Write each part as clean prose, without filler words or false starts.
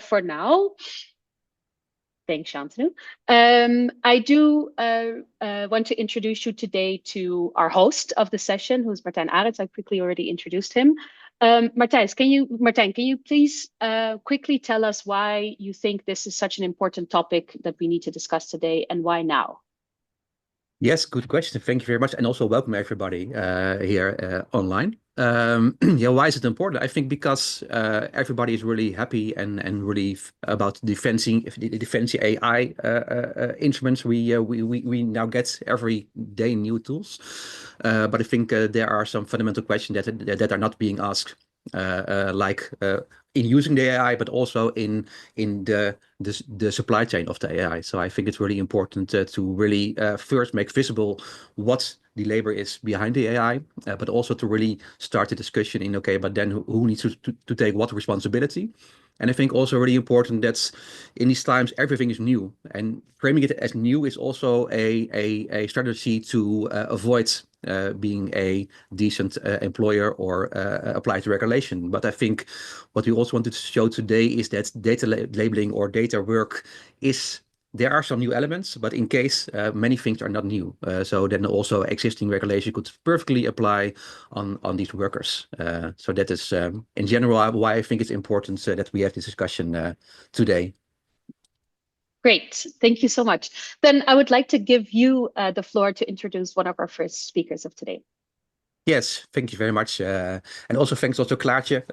for now, thanks, Shantanu. I do want to introduce you today to our host of the session, who's Martijn Arends. I quickly already introduced him. Martijn, can you please quickly tell us why you think this is such an important topic that we need to discuss today, and why now? Yes, good question. Thank you very much. And also welcome everybody here online. Yeah, why is it important? I think because everybody is really happy and really about defending AI instruments. We now get every day new tools, but I think there are some fundamental questions that are not being asked, like in using the AI, but also in the supply chain of the AI. So I think it's really important to really first make visible what the labor is behind the AI, but also to really start the discussion in, okay, but then who needs to take what responsibility? And I think also really important that in these times, everything is new, and framing it as new is also a strategy to avoid being a decent employer or apply to regulation. But I think what we also wanted to show today is that data labeling or data work there are some new elements, but in case many things are not new. So then also existing regulation could perfectly apply on these workers. So that is in general why I think it's important that we have this discussion today. Great, thank you so much. Then I would like to give you the floor to introduce one of our first speakers of today. Yes, thank you very much, and also thanks also Klaartje,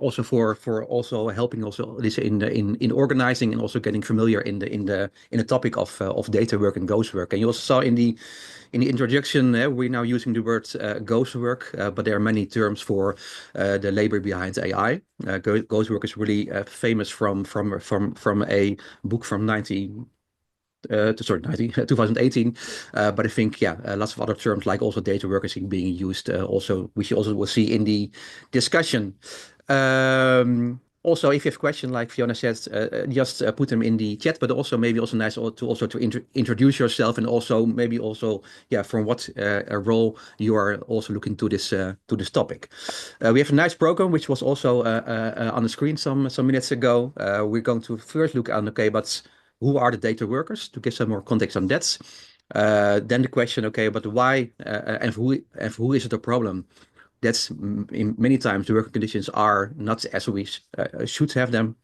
also for also helping also this in organizing and also getting familiar in the topic of data work and ghost work. And you also saw in the introduction we're now using the word ghost work, but there are many terms for the labor behind AI. Ghost work is really famous from a book from 2018, but I think lots of other terms like also data workers being used also, which you also will see in the discussion. Also, if you have a question, like Fiona says, just put them in the chat, but also maybe also nice to introduce yourself, and also maybe also from what role you are also looking to this topic. We have a nice program which was also on the screen some minutes ago. We're going to first look at but who are the data workers, to give some more context on that. Then the question, okay, but why and who is it a problem? That's in many times the working conditions are not as we should have them.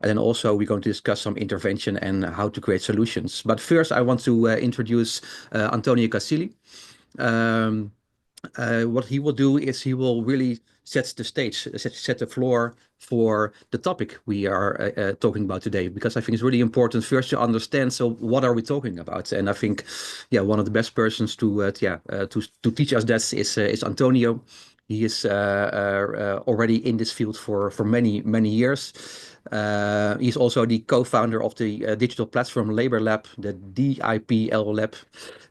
And then also we're going to discuss some intervention and how to create solutions. But first I want to introduce Antonio Casilli. What he will do is he will really set the stage, set the floor for the topic we are talking about today, because I think it's really important first to understand, so what are we talking about? And I think one of the best persons to teach us that is Antonio. He is already in this field for many years. He's also the co-founder of the digital platform Labor Lab, the DIPL Lab,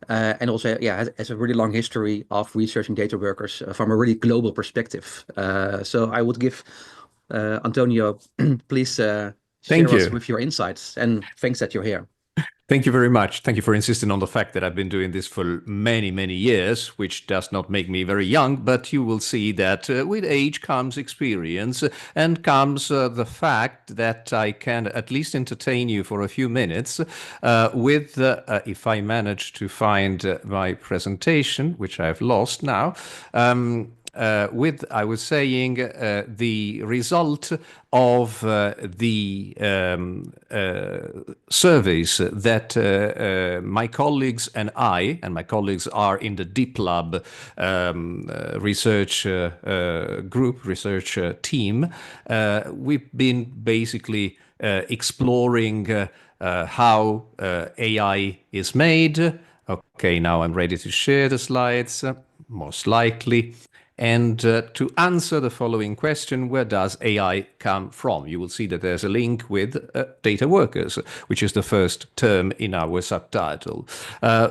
and also has a really long history of researching data workers from a really global perspective. So I would give Antonio, please share us with your insights, and thanks that you're here. Thank you very much. Thank you for insisting on the fact that I've been doing this for many years, which does not make me very young, but you will see that with age comes experience and comes the fact that I can at least entertain you for a few minutes with, if I manage to find my presentation, which I've lost now, with, I was saying, the result of the surveys that my colleagues and my colleagues are in the DIPLab research group, research team. We've been basically exploring how AI is made. Okay, now I'm ready to share the slides, most likely. And to answer the following question, where does AI come from? You will see that there's a link with data workers, which is the first term in our subtitle.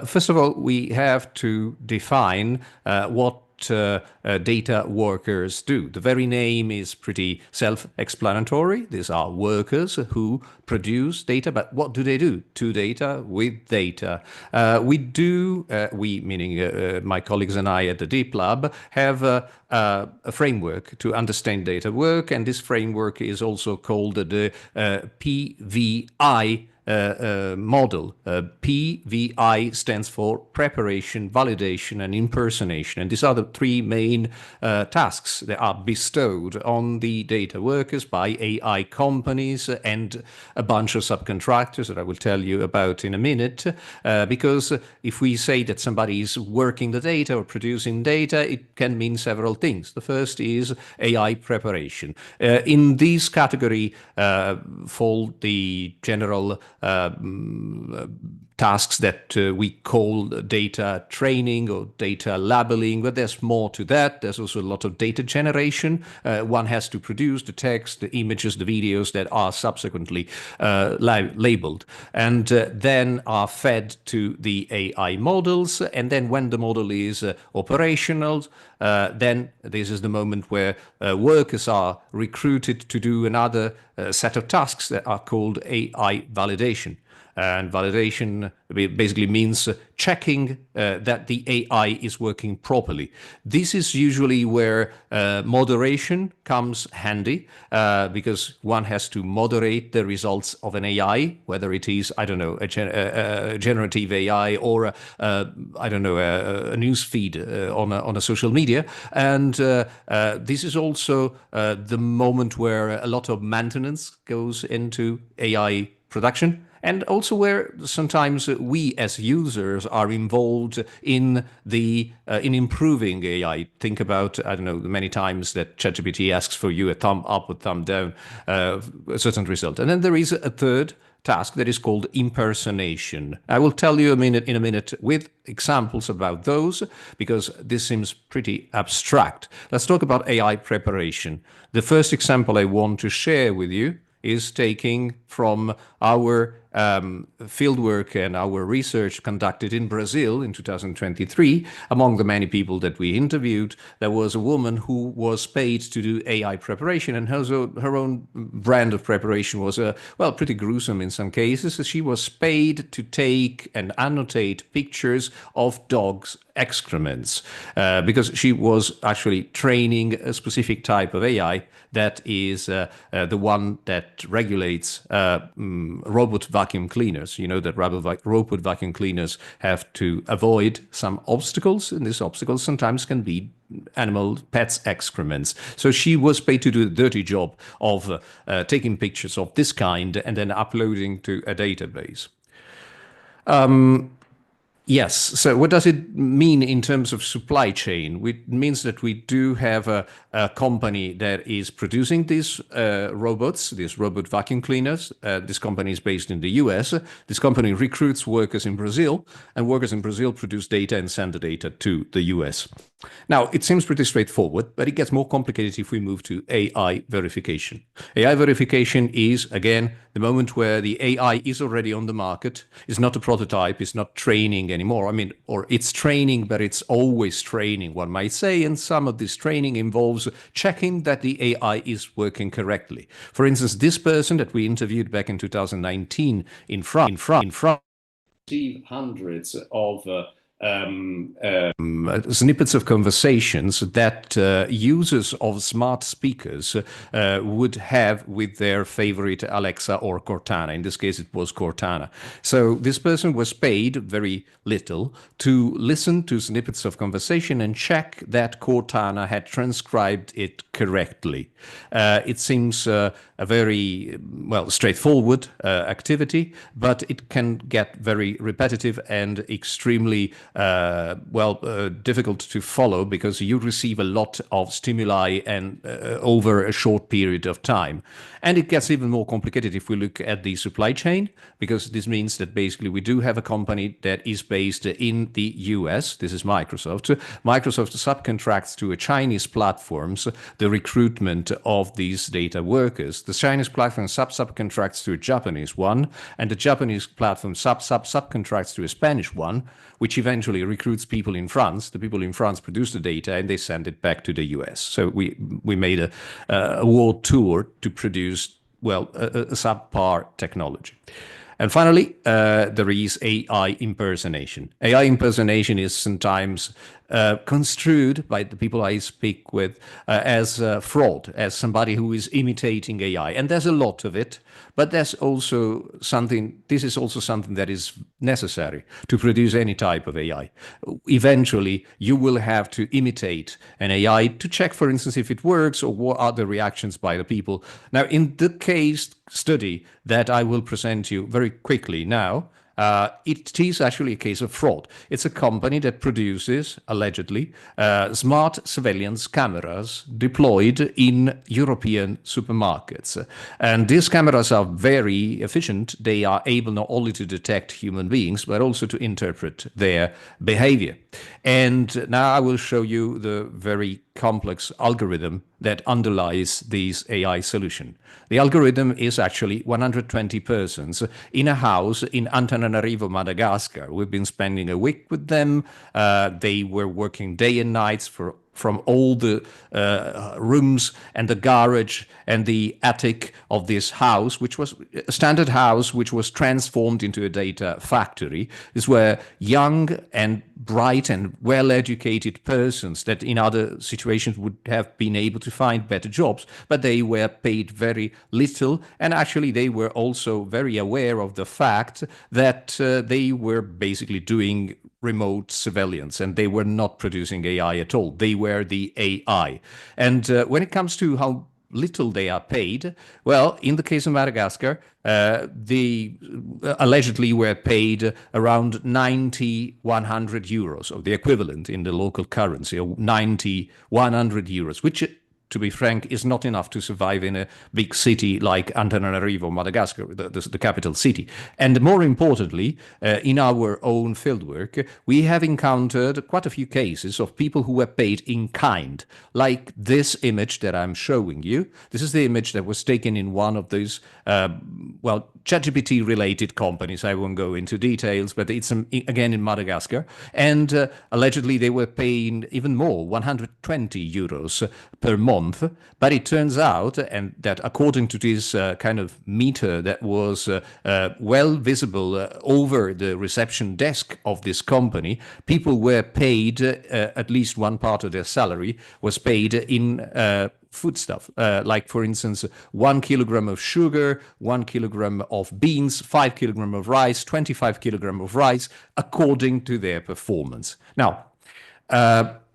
First of all, we have to define what data workers do. The very name is pretty self-explanatory. These are workers who produce data, but what do they do? To data, with data. We, meaning my colleagues and I at the Deep Lab, have a framework to understand data work, and this framework is also called the PVI model. PVI stands for preparation, validation, and impersonation. And these are the three main tasks that are bestowed on the data workers by AI companies and a bunch of subcontractors that I will tell you about in a minute. Because if we say that somebody is working the data or producing data, it can mean several things. The first is AI preparation. In this category fall the general tasks that we call data training or data labeling, but there's more to that. There's also a lot of data generation. One has to produce the text, the images, the videos that are subsequently labeled and then are fed to the AI models. And then when the model is operational, then this is the moment where workers are recruited to do another set of tasks that are called AI validation. And validation basically means checking that the AI is working properly. This is usually where moderation comes handy because one has to moderate the results of an AI, whether it is, I don't know, a generative AI or, I don't know, a news feed on a social media. And this is also the moment where a lot of maintenance goes into AI production. And also where sometimes we as users are involved in in improving AI. Think about, I don't know, the many times that ChatGPT asks for you a thumb up or thumb down, a certain result. And then there is a third task that is called impersonation. I will tell you in a minute with examples about those, because this seems pretty abstract. Let's talk about AI preparation. The first example I want to share with you is taking from our fieldwork and our research conducted in Brazil in 2023. Among the many people that we interviewed, there was a woman who was paid to do AI preparation, and her own brand of preparation was, well, pretty gruesome in some cases. She was paid to take and annotate pictures of dogs' excrements because she was actually training a specific type of AI that is the one that regulates robot vacuum cleaners. You know that robot vacuum cleaners have to avoid some obstacles, and these obstacles sometimes can be pets' excrements. So she was paid to do the dirty job of taking pictures of this kind and then uploading to a database. Yes. So what does it mean in terms of supply chain? It means that we do have a company that is producing these robots, these robot vacuum cleaners. This company is based in the US. This company recruits workers in Brazil, and workers in Brazil produce data and send the data to the US. Now, it seems pretty straightforward, but it gets more complicated if we move to AI verification. AI verification is, again, the moment where the AI is already on the market. It's not a prototype. It's not training anymore. I mean, or it's training, but it's always training, one might say. And some of this training involves checking that the AI is working correctly. For instance, this person that we interviewed back in 2019 in France, received hundreds of snippets of conversations that users of smart speakers would have with their favorite Alexa or Cortana. In this case, it was Cortana. So this person was paid very little to listen to snippets of conversation and check that Cortana had transcribed it correctly. It seems a very, well, straightforward activity, but it can get very repetitive and extremely difficult to follow because you receive a lot of stimuli and over a short period of time. And it gets even more complicated if we look at the supply chain, because this means that basically we do have a company that is based in the US. This is Microsoft. Microsoft subcontracts to a Chinese platforms the recruitment of these data workers. The Chinese platform subcontracts to a Japanese one, and the Japanese platform subcontracts to a Spanish one, which eventually recruits people in France. The people in France produce the data and they send it back to the US. So we made a world tour to produce, well, a subpar technology. And finally, there is AI impersonation. AI impersonation is sometimes construed by the people I speak with as fraud, as somebody who is imitating AI. And there's a lot of it, but there's also something, this is also something that is necessary to produce any type of AI. Eventually, you will have to imitate an AI to check, for instance, if it works or what are the reactions by the people. Now, in the case study that I will present you very quickly now, it is actually a case of fraud. It's a company that produces, allegedly, smart surveillance cameras deployed in European supermarkets. And these cameras are very efficient. They are able not only to detect human beings, but also to interpret their behavior. And now I will show you the very complex algorithm that underlies this AI solution. The algorithm is actually 120 persons in a house in Antananarivo, Madagascar. We've been spending a week with them. They were working day and nights from all the rooms and the garage and the attic of this house, which was a standard house, which was transformed into a data factory. These were young and bright and well-educated persons that in other situations would have been able to find better jobs, but they were paid very little. And actually, they were also very aware of the fact that they were basically doing remote surveillance and they were not producing AI at all. They were the AI. And when it comes to how little they are paid, well, in the case of Madagascar, they allegedly were paid around 90-100 euros, or the equivalent in the local currency, or 90-100 euros, which, to be frank, is not enough to survive in a big city like Antananarivo, Madagascar, the capital city. And more importantly, in our own fieldwork, we have encountered quite a few cases of people who were paid in kind, like this image that I'm showing you. This is the image that was taken in one of those, ChatGPT related companies. I won't go into details, but it's again in Madagascar. And allegedly they were paying even more, 120 euros per month. But it turns out, and that according to this kind of meter that was well visible over the reception desk of this company, people were paid, at least one part of their salary was paid in foodstuff, like for instance 1 kilogram of sugar, 1 kilogram of beans, 5 kilogram of rice, 25 kilogram of rice, according to their performance. Now,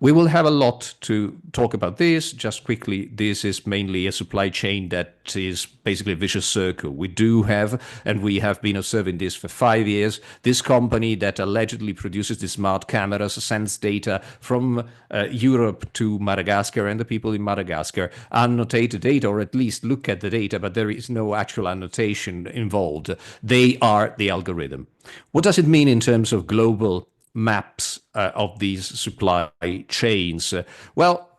we will have a lot to talk about this. Just quickly, this is mainly a supply chain that is basically a vicious circle. We do have, and we have been observing this for 5 years, this company that allegedly produces the smart cameras sends data from Europe to Madagascar, and the people in Madagascar annotate the data, or at least look at the data, but there is no actual annotation involved. They are the algorithm. What does it mean in terms of global maps of these supply chains?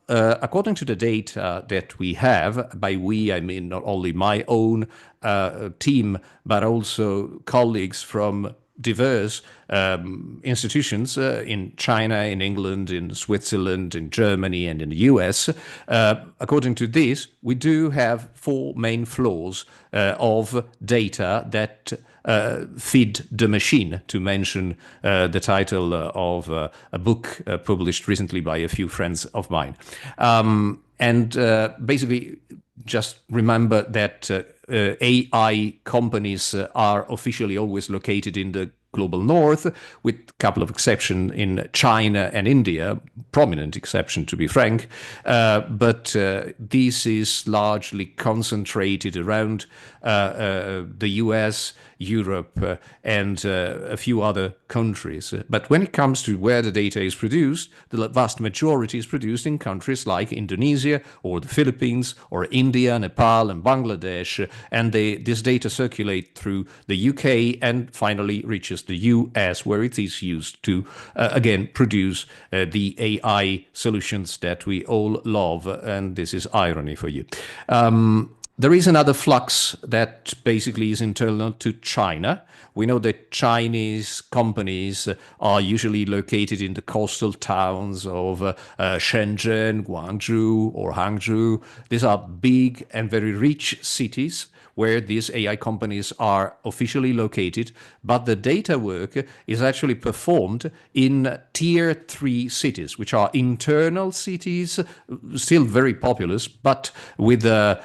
According to the data that we have, by we, I mean not only my own team, but also colleagues from diverse institutions in China, in England, in Switzerland, in Germany, and in the US. According to this, we do have 4 main flows of data that feed the machine, to mention the title of a book published recently by a few friends of mine. Basically, just remember that AI companies are officially always located in the global north, with a couple of exceptions in China and India, prominent exception to be frank, but this is largely concentrated around the US, Europe, and a few other countries. But when it comes to where the data is produced, the vast majority is produced in countries like Indonesia or the Philippines or India, Nepal, and Bangladesh, and this data circulate through the UK and finally reaches the US, where it is used to, again, produce the AI solutions that we all love, and this is irony for you. There is another flux that basically is internal to China. We know that Chinese companies are usually located in the coastal towns of Shenzhen, Guangzhou, or Hangzhou. These are big and very rich cities where these AI companies are officially located, but the data work is actually performed in tier 3 cities, which are internal cities, still very populous, but with a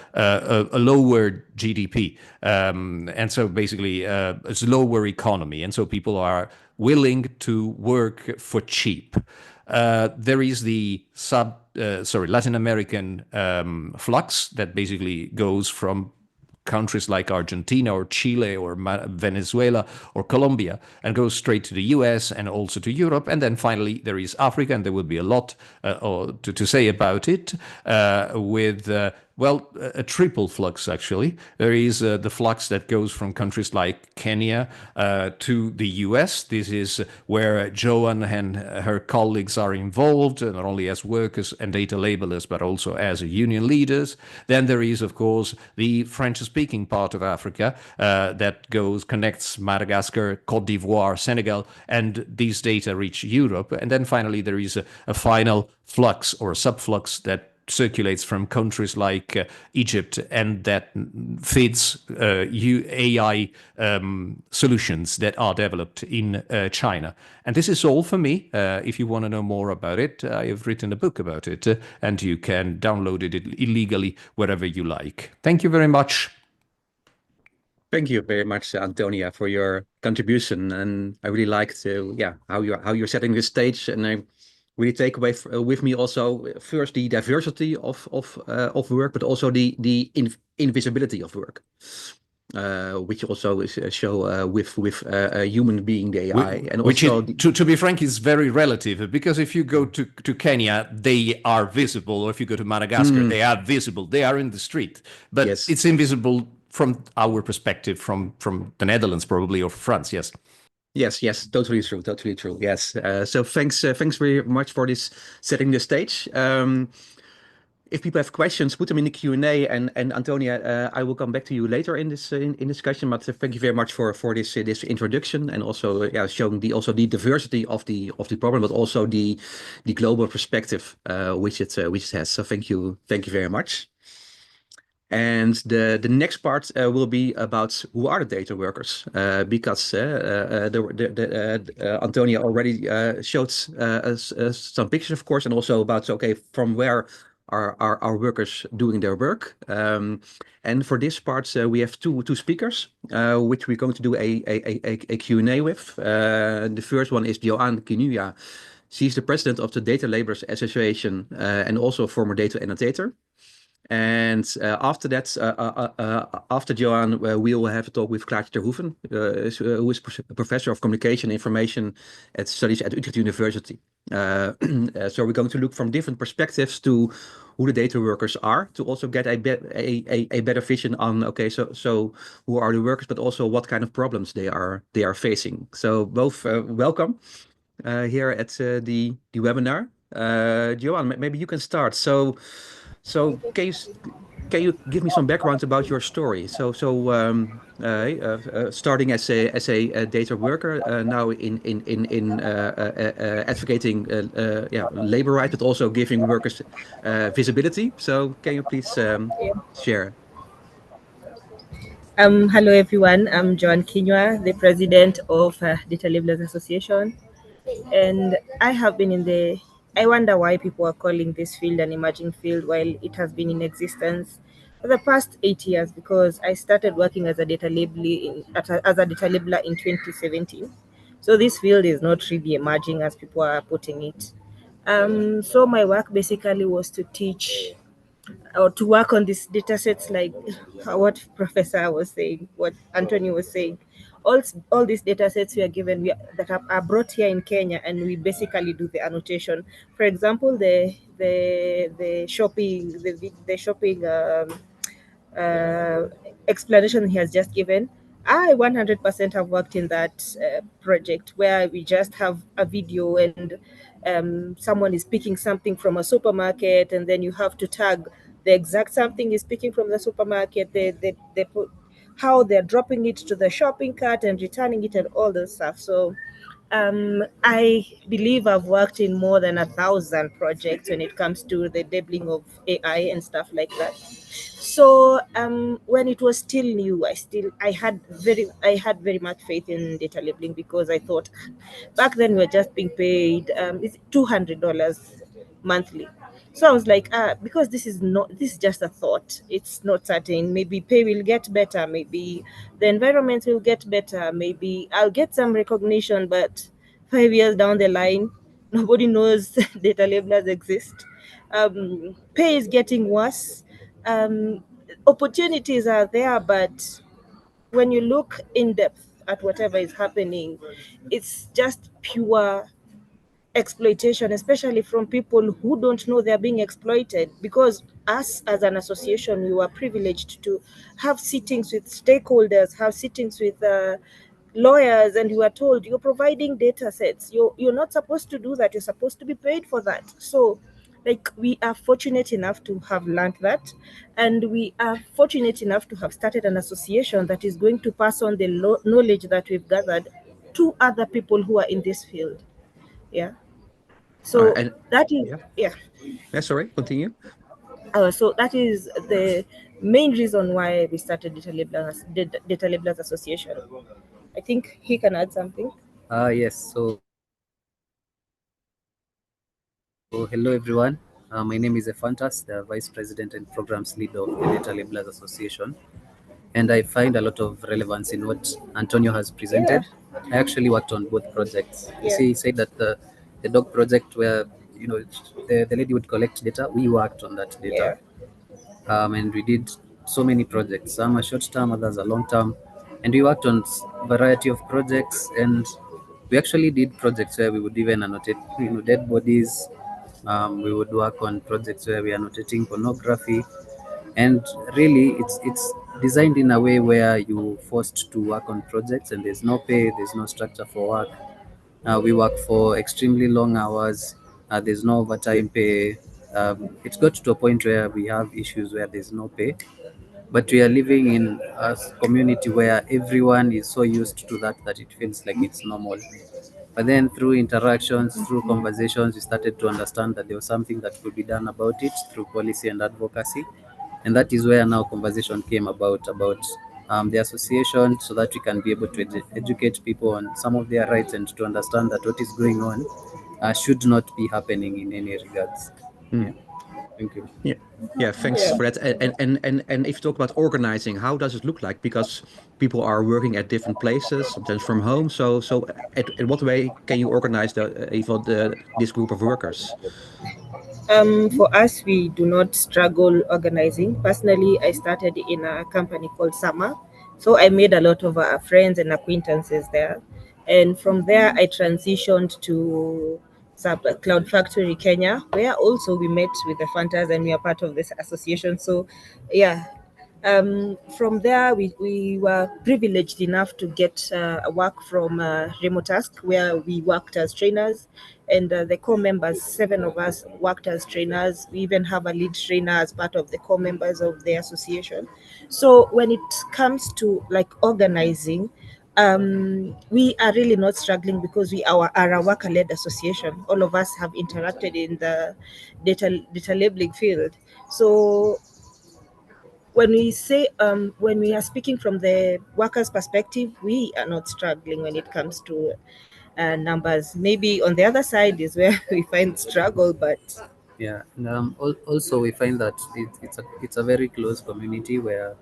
lower GDP. And so basically it's lower economy. And so people are willing to work for cheap. There is the Latin American flux that basically goes from countries like Argentina or Chile or Venezuela or Colombia and goes straight to the US and also to Europe. And then finally, there is Africa, and there will be a lot to say about it with a triple flux, actually. There is the flux that goes from countries like Kenya to the US. This is where Joanne and her colleagues are involved, not only as workers and data labelers, but also as union leaders. Then there is, of course, the French-speaking part of Africa that connects Madagascar, Cote d'Ivoire, Senegal, and these data reach Europe. And then finally, there is a final flux or a subflux that circulates from countries like Egypt, and that feeds AI solutions that are developed in China. And this is all for me. If you want to know more about it, I have written a book about it, and you can download it illegally wherever you like. Thank you very much. Thank you very much, Antonia, for your contribution. And I really liked how you're setting the stage, and I really take away with me also first the diversity of work, but also the invisibility of work, which also is show with a human being, the AI, and which also to be frank is very relative, because if you go to Kenya, they are visible, or if you go to Madagascar, they are visible, they are in the street, but yes, it's invisible from our perspective, from the Netherlands probably, or France. Yes, totally true. Yes. So thanks very much for this setting the stage. If people have questions, put them in the Q&A, and Antonia, I will come back to you later in this in discussion. But thank you very much for this introduction, and also showing the diversity of the problem, but also the global perspective which it has. So thank you very much. And the next part will be about who are the data workers, because Antonia already showed us some pictures, of course, and also about from where are our workers doing their work. And for this part, we have two speakers, which we're going to do a Q&A with. The first one is Joanne Kinuya. She's the president of the Data Laborers Association and also a former data annotator. And after that, after Joanne, we will have a talk with Klaartje ter Hoeven, who is a professor of communication information studies at Utrecht University. So we're going to look from different perspectives to who the data workers are, to also get a better vision on so who are the workers, but also what kind of problems they are facing. So both welcome here at the webinar. Joanne, maybe you can start. So can you give me some background about your story? Starting as a data worker, now in advocating labor rights, but also giving workers visibility. So can you please share? Hello everyone. I'm Joanne Kinywa, the president of Data Labelers Association, and I have been I wonder why people are calling this field an emerging field while it has been in existence for the past 8 years, because I started working as a data labeler in 2017. So this field is not really emerging as people are putting it. So my work basically was to teach or to work on these data sets, like what Professor was saying, what Anthony was saying. All these data sets we are given that are brought here in Kenya, and we basically do the annotation. For example, the shopping explanation he has just given. I 100% have worked in that project, where we just have a video and someone is picking something from a supermarket, and then you have to tag the exact something is picking from the supermarket, they put how they're dropping it to the shopping cart and returning it and all this stuff. So I believe I've worked in more than 1,000 projects when it comes to the dabbling of AI and stuff like that. So when it was still new, I had very much faith in data labeling, because I thought back then we were just being paid it's $200 monthly. So I was like, because this is just a thought. It's not certain. Maybe pay will get better. Maybe the environment will get better. Maybe I'll get some recognition. But 5 years down the line, nobody knows data labelers exist. Pay is getting worse. Opportunities are there, but when you look in depth at whatever is happening, it's just pure exploitation, especially from people who don't know they're being exploited. Because us as an association, we were privileged to have sittings with stakeholders, have sittings with lawyers, and you were told you're providing data sets. You're not supposed to do that. You're supposed to be paid for that. So like, we are fortunate enough to have learned that, and we are fortunate enough to have started an association that is going to pass on the knowledge that we've gathered to other people who are in this field. Yeah. So And that is, yeah, yeah. sorry, continue. So that is the main reason why we started Data Labelers Association. I think he can add something. Yes. So hello everyone. My name is Ephantas, the Vice President and Programs Lead of the Data Labelers Association, and I find a lot of relevance in what Antonio has presented. I actually worked on both projects. You Yeah. see, he said that the dog project, where the lady would collect data, we worked on that data, and we did so many projects. Some are short term, others are long term, and we worked on variety of projects. And we actually did projects where we would even annotate, dead bodies. We would work on projects where we are annotating pornography, and really it's designed in a way where you forced to work on projects, and there's no pay, there's no structure for work. We work for extremely long hours. There's no overtime pay. It's got to a point where we have issues where there's no pay, but we are living in a community where everyone is so used to that it feels like it's normal. But then through interactions, through conversations, we started to understand that there was something that could be done about it through policy and advocacy. And that is where now conversation came about the association, so that we can be able to educate people on some of their rights, and to understand that what is going on should not be happening in any regards. Yeah. Thank you. Yeah, yeah. Thanks for that. And if you talk about organizing, how does it look like? Because people are working at different places, sometimes from home. So at what way can you organize even this group of workers? For us, we do not struggle organizing. Personally, I started in a company called Summer, so I made a lot of friends and acquaintances there. And from there, I transitioned to Cloud Factory Kenya, where also we met with the Fantas and we are part of this association. So, yeah, from there, we were privileged enough to get work from Remote Task, where we worked as trainers, and the core members, 7 of us, worked as trainers. We even have a lead trainer as part of the core members of the association. So when it comes to like organizing, we are really not struggling, because we are a worker-led association. All of us have interacted in the data labeling field. So when we are speaking from the workers' perspective, we are not struggling when it comes to numbers. Maybe on the other side is where we find struggle, but Yeah, and also we find that it's a very close community where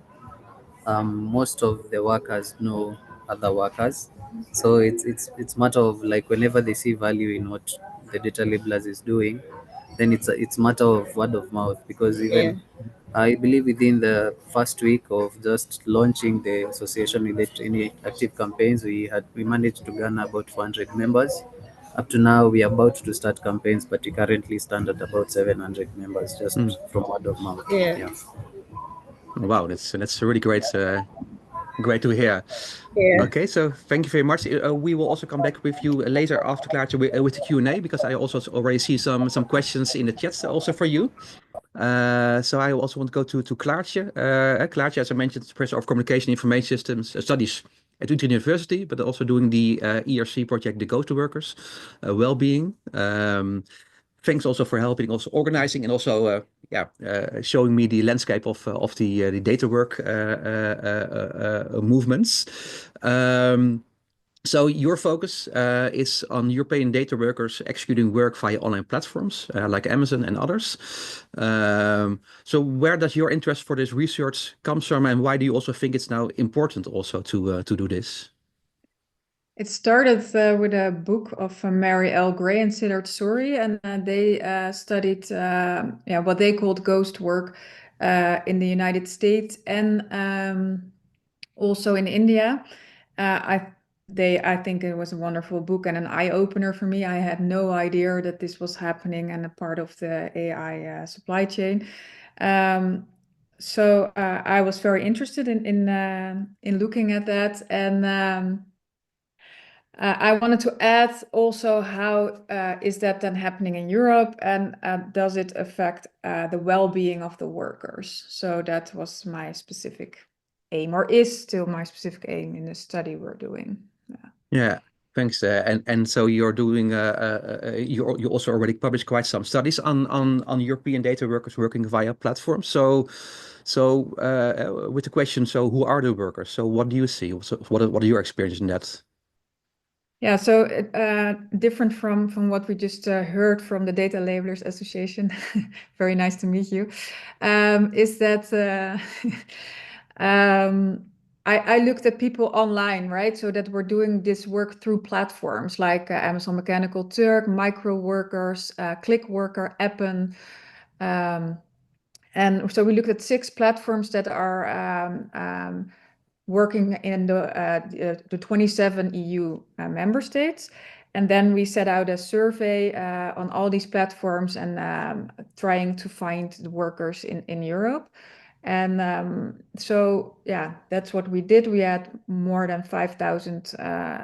most of the workers know other workers. So it's matter of, like, whenever they see value in what the data labelers is doing, then it's matter of word of mouth. Because yeah, even I believe within the first week of just launching the association with any active campaigns, we managed to garner about 400 members. Up to now, we are about to start campaigns, but we currently stand at about 700 members just from word of mouth. yeah, Yeah. Wow, that's really great. Great to hear. yeah. Okay, so thank you very much. We will also come back with you later after Klaartje with the Q&A, because I also already see some questions in the chats also for you. So I also want to go to Klaartje. Klaartje, as I mentioned, is Professor of Communication Information Systems Studies at Utrecht University, but also doing the ERC project, the Ghost Workers Wellbeing. Thanks also for helping, also organizing, and also showing me the landscape of the data work movements. So your focus is on European data workers executing work via online platforms like Amazon and others. So where does your interest for this research come from, and why do you also think it's now important also to do this? It started with a book of Mary L. Gray and Siddharth Suri, and they studied what they called ghost work in the United States and also in India. I think it was a wonderful book and an eye-opener for me. I had no idea that this was happening and a part of the AI supply chain. So I was very interested in looking at that, and I wanted to add also how is that then happening in Europe, and does it affect the well-being of the workers? So that was my specific aim, or is still my specific aim in the study we're doing. Yeah, thanks. And so you're doing you also already published quite some studies on European data workers working via platforms. So with the question, so who are the workers? So what do you see? So what are your experiences in that? Yeah, so different from what we just heard from the Data Labelers Association, very nice to meet you, is that I looked at people online, right? So that we're doing this work through platforms like Amazon Mechanical Turk, Micro Workers, Clickworker, Appen. And so we looked at 6 platforms that are working in the 27 EU member states. And then we set out a survey on all these platforms and trying to find the workers in Europe. And so, yeah, that's what we did. We had more than 5,000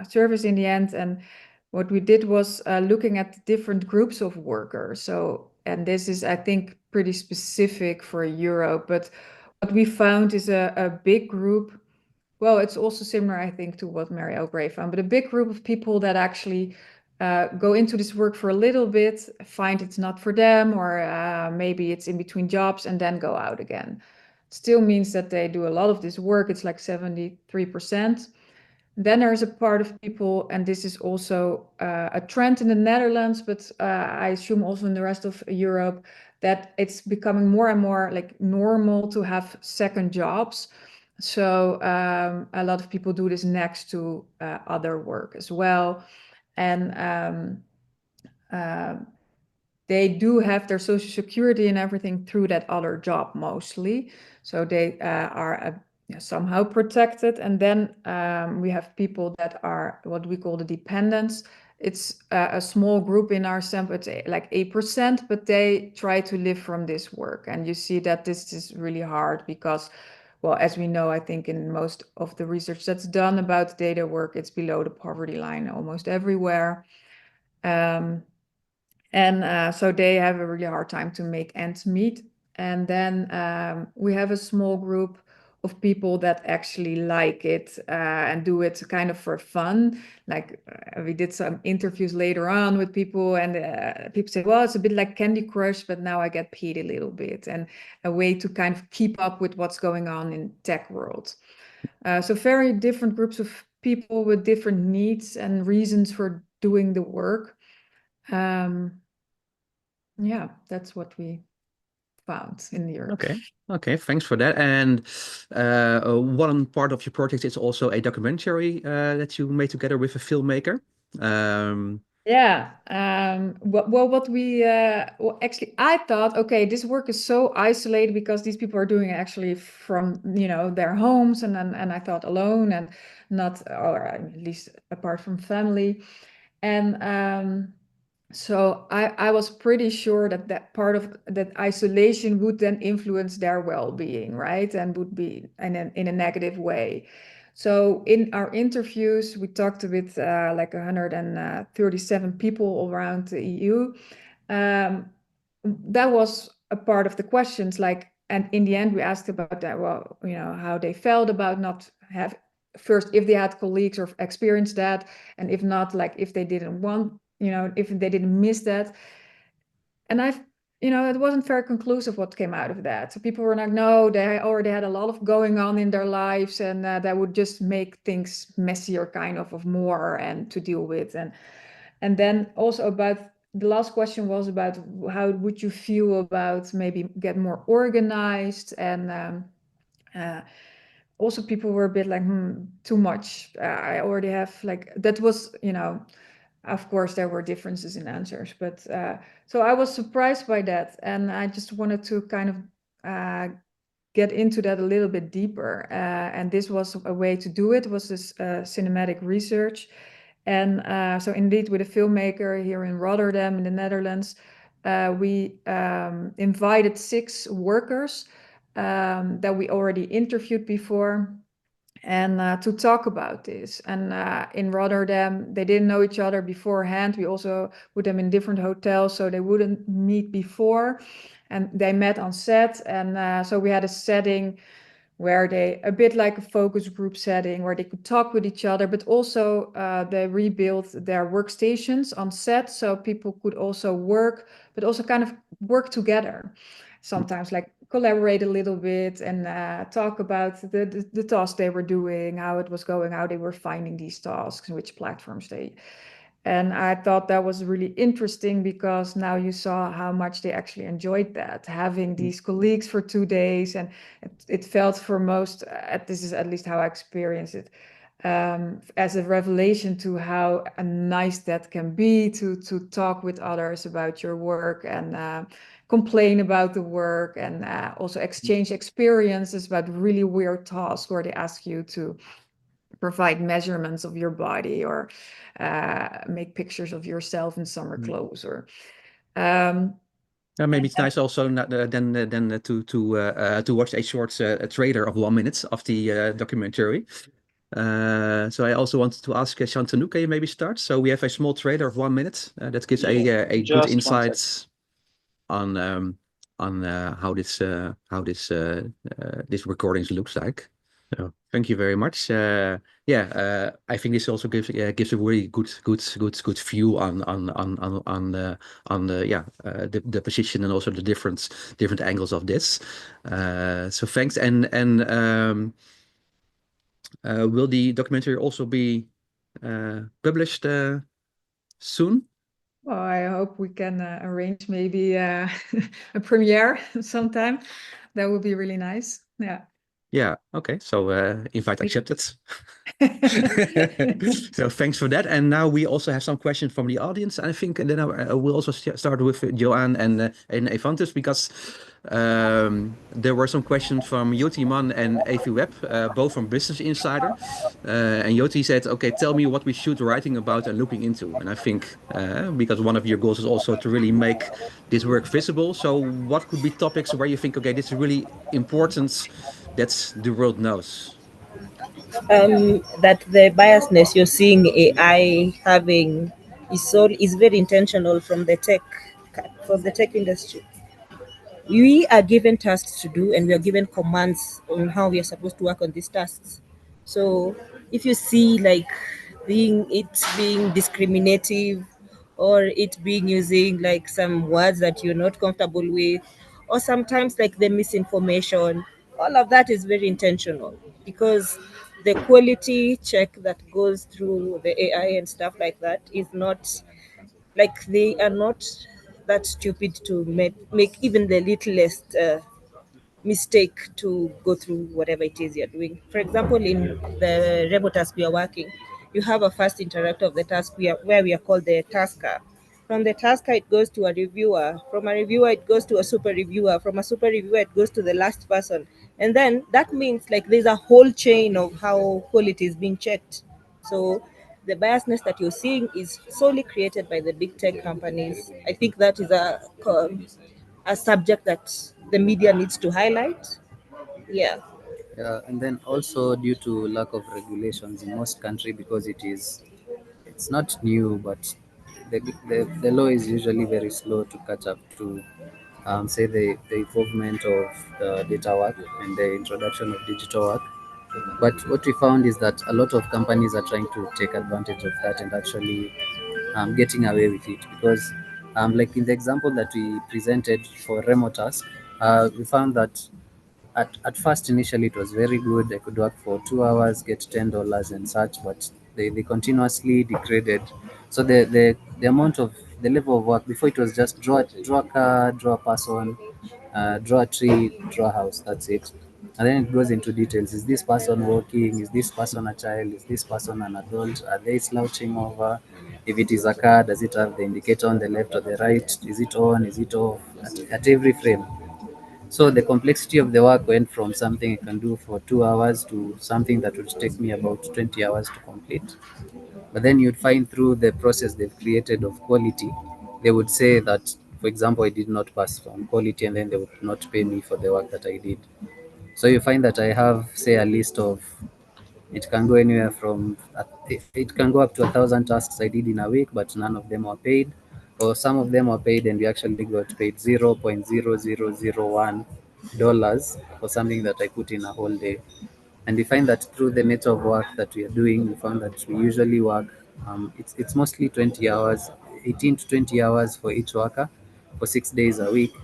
surveys in the end. And what we did was looking at different groups of workers. So, and this is, I think, pretty specific for Europe. But what we found is a big group. Well, it's also similar, I think, to what Mary L. Gray found, but a big group of people that actually go into this work for a little bit, find it's not for them, or maybe it's in between jobs and then go out again. Still means that they do a lot of this work. It's like 73%. Then there's a part of people, and this is also a trend in the Netherlands, but I assume also in the rest of Europe, that it's becoming more and more like normal to have second jobs. So a lot of people do this next to other work as well. And they do have their social security and everything through that other job mostly. So they are somehow protected. And then we have people that are what we call the dependents. It's a small group in our sample, it's like 8%, but they try to live from this work. And you see that this is really hard because, well, as we know, I think in most of the research that's done about data work, it's below the poverty line almost everywhere. So they have a really hard time to make ends meet. And then we have a small group of people that actually like it and do it kind of for fun. Like we did some interviews later on with people, and people say, well, it's a bit like Candy Crush, but now I get paid a little bit, and a way to kind of keep up with what's going on in tech world. So very different groups of people with different needs and reasons for doing the work. Yeah, that's what we found in Europe. Okay, thanks for that. And one part of your project is also a documentary that you made together with a filmmaker. Actually, I thought, okay, this work is so isolated because these people are doing it actually from, their homes, and I thought alone and not, or at least apart from family. And so I was pretty sure that part of that isolation would then influence their well-being, right? And would be in a negative way. So in our interviews, we talked with like 137 people around the EU. That was a part of the questions, like, and in the end we asked about that, well, how they felt about not have, first, if they had colleagues or experienced that, and if not, like if they didn't want, if they didn't miss that. And it wasn't very conclusive what came out of that. So people were like, no, they already had a lot of going on in their lives, and that would just make things messier, kind of more and to deal with. And then also about the last question was about how would you feel about maybe get more organized, and also people were a bit like, too much. I already have, like, that was, of course there were differences in answers, but so I was surprised by that, and I just wanted to kind of get into that a little bit deeper, and this was a way to do it, was this cinematic research. And so indeed, with a filmmaker here in Rotterdam in the Netherlands, we invited 6 workers that we already interviewed before, and to talk about this. And in Rotterdam, they didn't know each other beforehand. We also put them in different hotels, so they wouldn't meet before. And they met on set, and so we had a setting where they, a bit like a focus group setting, where they could talk with each other, but also they rebuilt their workstations on set, so people could also work, but also kind of work together. Sometimes like collaborate a little bit and talk about the tasks they were doing, how it was going, how they were finding these tasks, which platforms they. And I thought that was really interesting, because now you saw how much they actually enjoyed that, having these colleagues for 2 days. And it felt for most, this is at least how I experienced it, as a revelation to how nice that can be, to talk with others about your work, and complain about the work, and also exchange experiences about really weird tasks where they ask you to provide measurements of your body, or make pictures of yourself in summer clothes, or maybe it's nice also then to watch a short trailer of 1 minute of the documentary. So I also wanted to ask Shantanu, can you maybe start? So we have a small trailer of 1 minute that gives a good insights on how this recordings looks like. So thank you very much. I think this also gives a really good view on the position, and also the different angles of this. So thanks. And will the documentary also be published soon? Well, I hope we can arrange maybe a premiere sometime. That would be really nice. Yeah. Yeah. Okay. So invite accepted. So thanks for that. And now we also have some questions from the audience, I think. And then I will also start with Joanne and Evantus, because there were some questions from Joti Man and Avi Webb, both from Business Insider. And Joti said, okay, tell me what we should writing about and looking into. And I think because one of your goals is also to really make this work visible. So what could be topics where you think, okay, this is really important that the world knows? That the biasness you're seeing AI having is very intentional from the tech industry. We are given tasks to do, and we are given commands on how we are supposed to work on these tasks. So if you see like being discriminative, or it being using like some words that you're not comfortable with, or sometimes like the misinformation, all of that is very intentional, because the quality check that goes through the AI and stuff like that is not, like, they are not that stupid to make even the littlest mistake to go through whatever it is you're doing. For example, in the Rebel task we are working, you have a first interactor of the task where we are called the tasker. From the tasker, it goes to a reviewer. From a reviewer, it goes to a super reviewer. From a super reviewer, it goes to the last person. And then that means like there's a whole chain of how quality is being checked. So the biasness that you're seeing is solely created by the big tech companies. I think that is a subject that the media needs to highlight. Yeah. And then also due to lack of regulations in most country, because it's not new, but the law is usually very slow to catch up to say the involvement of data work and the introduction of digital work. But what we found is that a lot of companies are trying to take advantage of that and actually getting away with it, because like in the example that we presented for remote task, we found that at first initially it was very good. I could work for 2 hours, get $10 and such, but they continuously degraded. So the amount of the level of work before, it was just draw a car, draw a person, draw a tree, draw a house, that's it. And then it goes into details. Is this person walking? Is this person a child? Is this person an adult? Are they slouching over? If it is a car, does it have the indicator on the left or the right? Is it on? Is it off? At every frame. So the complexity of the work went from something I can do for 2 hours to something that would take me about 20 hours to complete. But then you'd find through the process they've created of quality, they would say that, for example, I did not pass on quality, and then they would not pay me for the work that I did. So you find that I have, say, a list of, it can go anywhere from, it can go up to 1,000 tasks I did in a week, but none of them were paid, or some of them were paid and we actually got paid $0.0001 for something that I put in a whole day. And we find that through the nature of work that we are doing, we found that we usually work, it's mostly 20 hours, 18 to 20 hours for each worker for 6 days a week.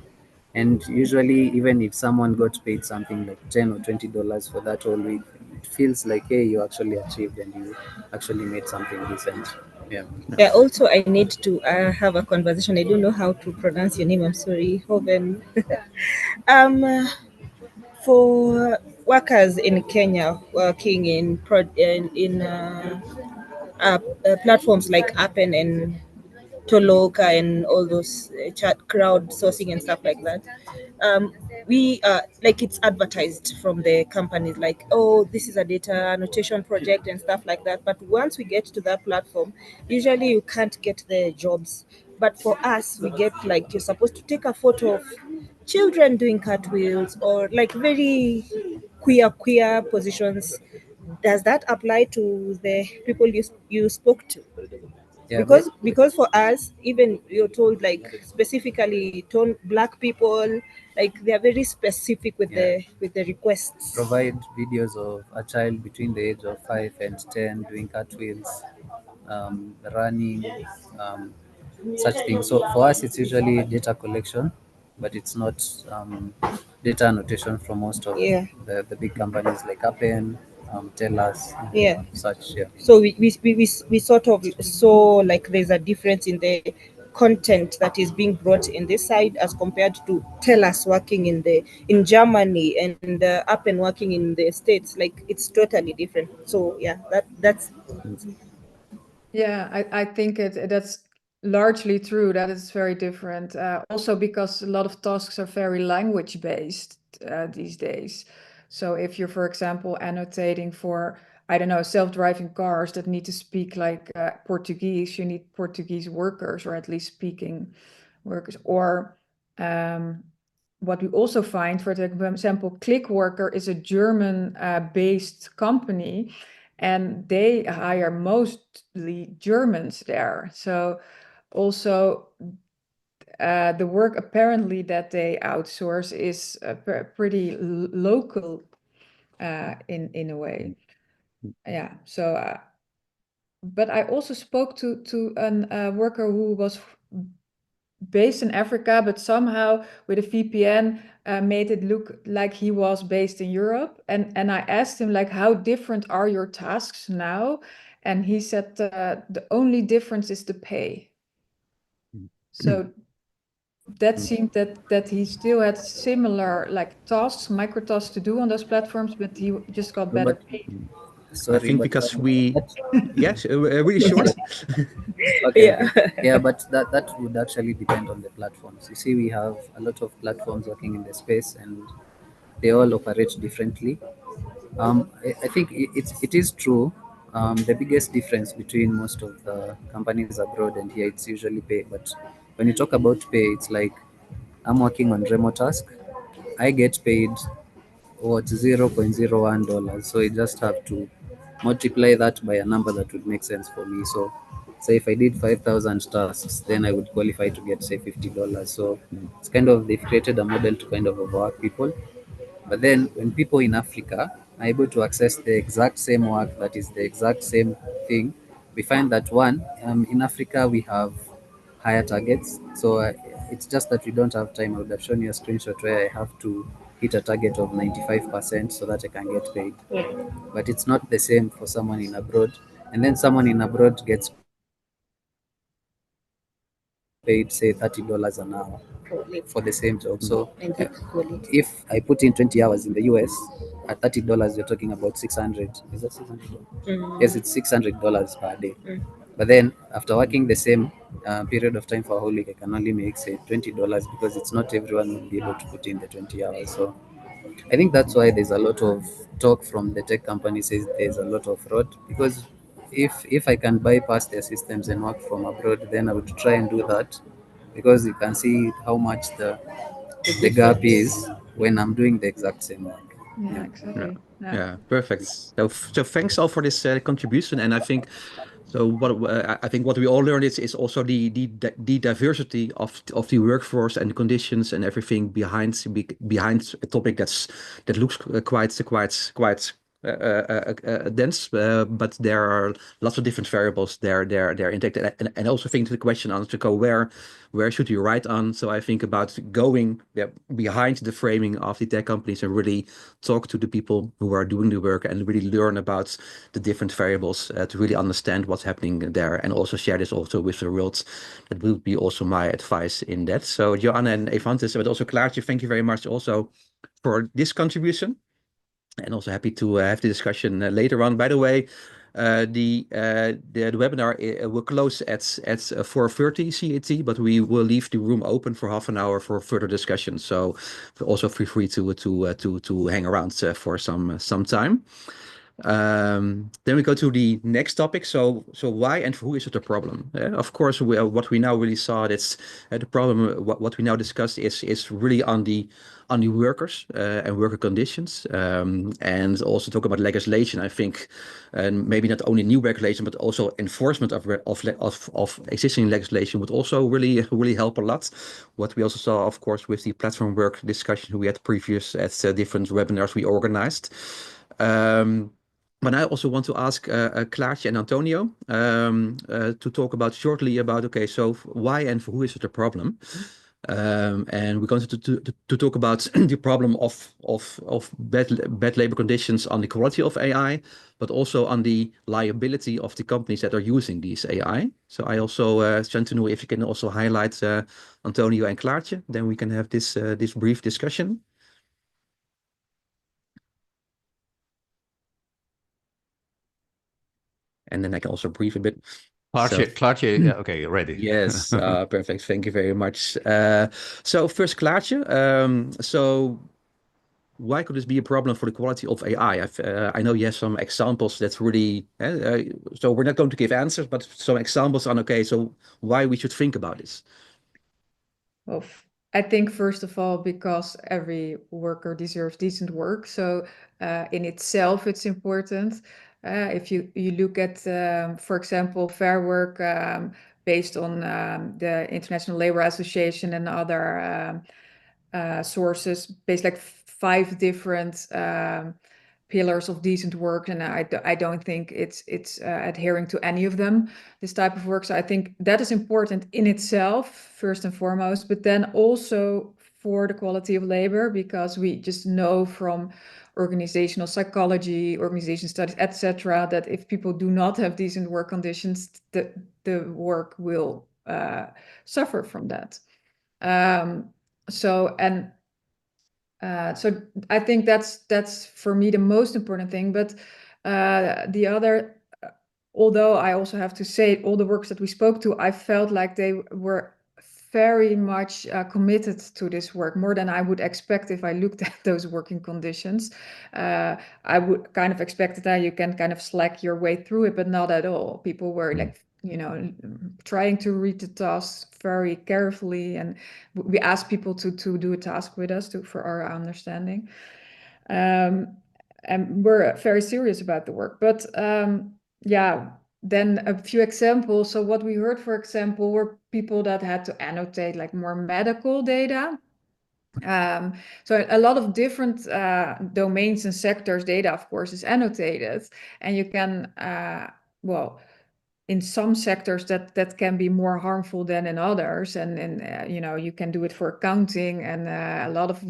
And usually, even if someone got paid something like $10 or $20 for that whole week, it feels like, hey, you actually achieved and you actually made something decent. Yeah. Yeah, also I need to have a conversation. I don't know how to pronounce your name. I'm sorry, Hoven. um, for workers in Kenya working in platforms like Appen and Toloka and all those chat crowdsourcing and stuff like that. We like it's advertised from the companies like, oh, this is a data annotation project and stuff like that. But once we get to that platform, usually you can't get the jobs. But for us, we get like, you're supposed to take a photo of children doing cartwheels or like very queer positions. Does that apply to the people you spoke to? Yeah, Because for us, even you're told like specifically tone black people, like they are very specific with Yeah. the requests. provide videos of a child between the age of 5 and 10 doing cartwheels, running, um, such things. So for us, it's usually data collection, but it's not data annotation from most of Yeah. the big companies like Appen, Tellus, Yeah. such. Yeah. So we sort of saw like there's a difference in the content that is being brought in this side as compared to tell us working in Germany and up and working in the States. Like it's totally different. So yeah, that's Yeah, I think that's largely true. That it's very different. Also because a lot of tasks are very language based these days. So if you're, for example, annotating for, I don't know, self-driving cars that need to speak like Portuguese, you need Portuguese workers or at least speaking workers. Or what we also find, for example, Clickworker is a German based company, and they hire mostly Germans there. So also the work apparently that they outsource is pretty local in a way. Yeah. So, but I also spoke to a worker who was based in Africa, but somehow with a VPN made it look like he was based in Europe. And I asked him like, how different are your tasks now? And he said the only difference is the pay. So that seemed that he still had similar like tasks, micro tasks to do on those platforms, but he just got better But paid. sorry, I think but because we, that, yes, really short. okay, Yeah. okay. Yeah, but that would actually depend on the platforms. You see, we have a lot of platforms working in the space, and they all operate differently. I think it is true. The biggest difference between most of the companies abroad and here, it's usually pay. But when you talk about pay, it's like I'm working on remote task. I get paid what $0.01. So I just have to multiply that by a number that would make sense for me. So say if I did 5,000 tasks, then I would qualify to get say $50. So it's kind of, they've created a model to kind of overwork people. But then when people in Africa are able to access the exact same work that is the exact same thing, we find that one, in Africa we have higher targets. So it's just that we don't have time. I would have shown you a screenshot where I have to hit a target of 95% so that I can get paid. But it's not the same for someone in abroad. And then someone in abroad gets paid say $30 an hour for the same job. So if I put in 20 hours in the US at $30, you're talking about 600. Is that 600? Yes, it's $600 per day. But then after working the same period of time for a whole week, I can only make say $20 because it's not everyone will be able to put in the 20 hours. So I think that's why there's a lot of talk from the tech companies says there's a lot of fraud, because if I can bypass their systems and work from abroad, then I would try and do that, because you can see how much the gap is when I'm doing the exact same work. Yeah, exactly. Yeah, perfect. So thanks all for this contribution. And I think so. I think what we all learned is also the diversity of the workforce and the conditions and everything behind a topic that looks quite dense, but there are lots of different variables there intact. And also think to the question on to go where should you write on? So I think about going behind the framing of the tech companies and really talk to the people who are doing the work and really learn about the different variables to really understand what's happening there, and also share this also with the world. That would be also my advice in that. So Joanna and Evantis, but also Klaartje, thank you very much also for this contribution. And also happy to have the discussion later on. By the way, the webinar will close at 4:30 CET, but we will leave the room open for half an hour for further discussion. So also feel free to hang around for some time. Then we go to the next topic. So why and for who is it a problem? Of course, what we now really saw, that's the problem. What we now discussed is really on the workers and worker conditions, and also talk about legislation. I think, and maybe not only new regulation, but also enforcement of existing legislation would also really help a lot. What we also saw, of course, with the platform work discussion we had previous at different webinars we organized. But I also want to ask Klaartje and Antonio to talk about shortly about, okay, so why and for who is it a problem? And we're going to talk about the problem of bad labor conditions on the quality of AI, but also on the liability of the companies that are using these AI. So I also want to know if you can also highlight Antonio and Klaartje, then we can have this brief discussion. And then I can also brief a bit. Klaartje, yeah, okay, ready. Yes, perfect. Thank you very much. So first, Klaartje, so why could this be a problem for the quality of AI? I know you have some examples that's really, so we're not going to give answers, but some examples on, okay, so why we should think about this. Well, I think first of all, because every worker deserves decent work. So in itself, it's important. If you look at, for example, Fair Work, based on the International Labour Association and other sources, based like 5 different pillars of decent work, and I don't think it's adhering to any of them, this type of work. So I think that is important in itself, first and foremost, but then also for the quality of labor, because we just know from organizational psychology, organization studies, etc., that if people do not have decent work conditions, the work will suffer from that. So I think that's for me the most important thing. But the other, although I also have to say, all the workers that we spoke to, I felt like they were very much committed to this work, more than I would expect if I looked at those working conditions. I would kind of expect that you can kind of slack your way through it, but not at all. People were like, trying to read the tasks very carefully, and we asked people to do a task with us for our understanding, and we're very serious about the work. But then a few examples. So what we heard, for example, were people that had to annotate like more medical data. So a lot of different domains and sectors data, of course, is annotated, and you can, well, in some sectors that can be more harmful than in others, and you know, you can do it for accounting, and a lot of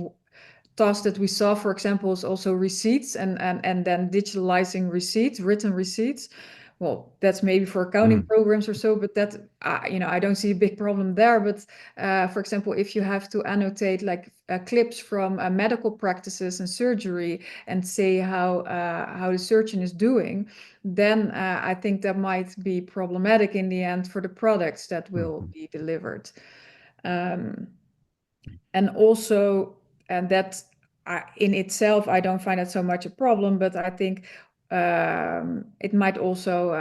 tasks that we saw, for example, is also receipts and then digitalizing receipts, written receipts. Well, that's maybe for accounting programs or so, but that, you know, I don't see a big problem there. But for example, if you have to annotate like clips from medical practices and surgery and say how the surgeon is doing, then I think that might be problematic in the end for the products that will be delivered. And also, and that in itself, I don't find it so much a problem, but I think it might also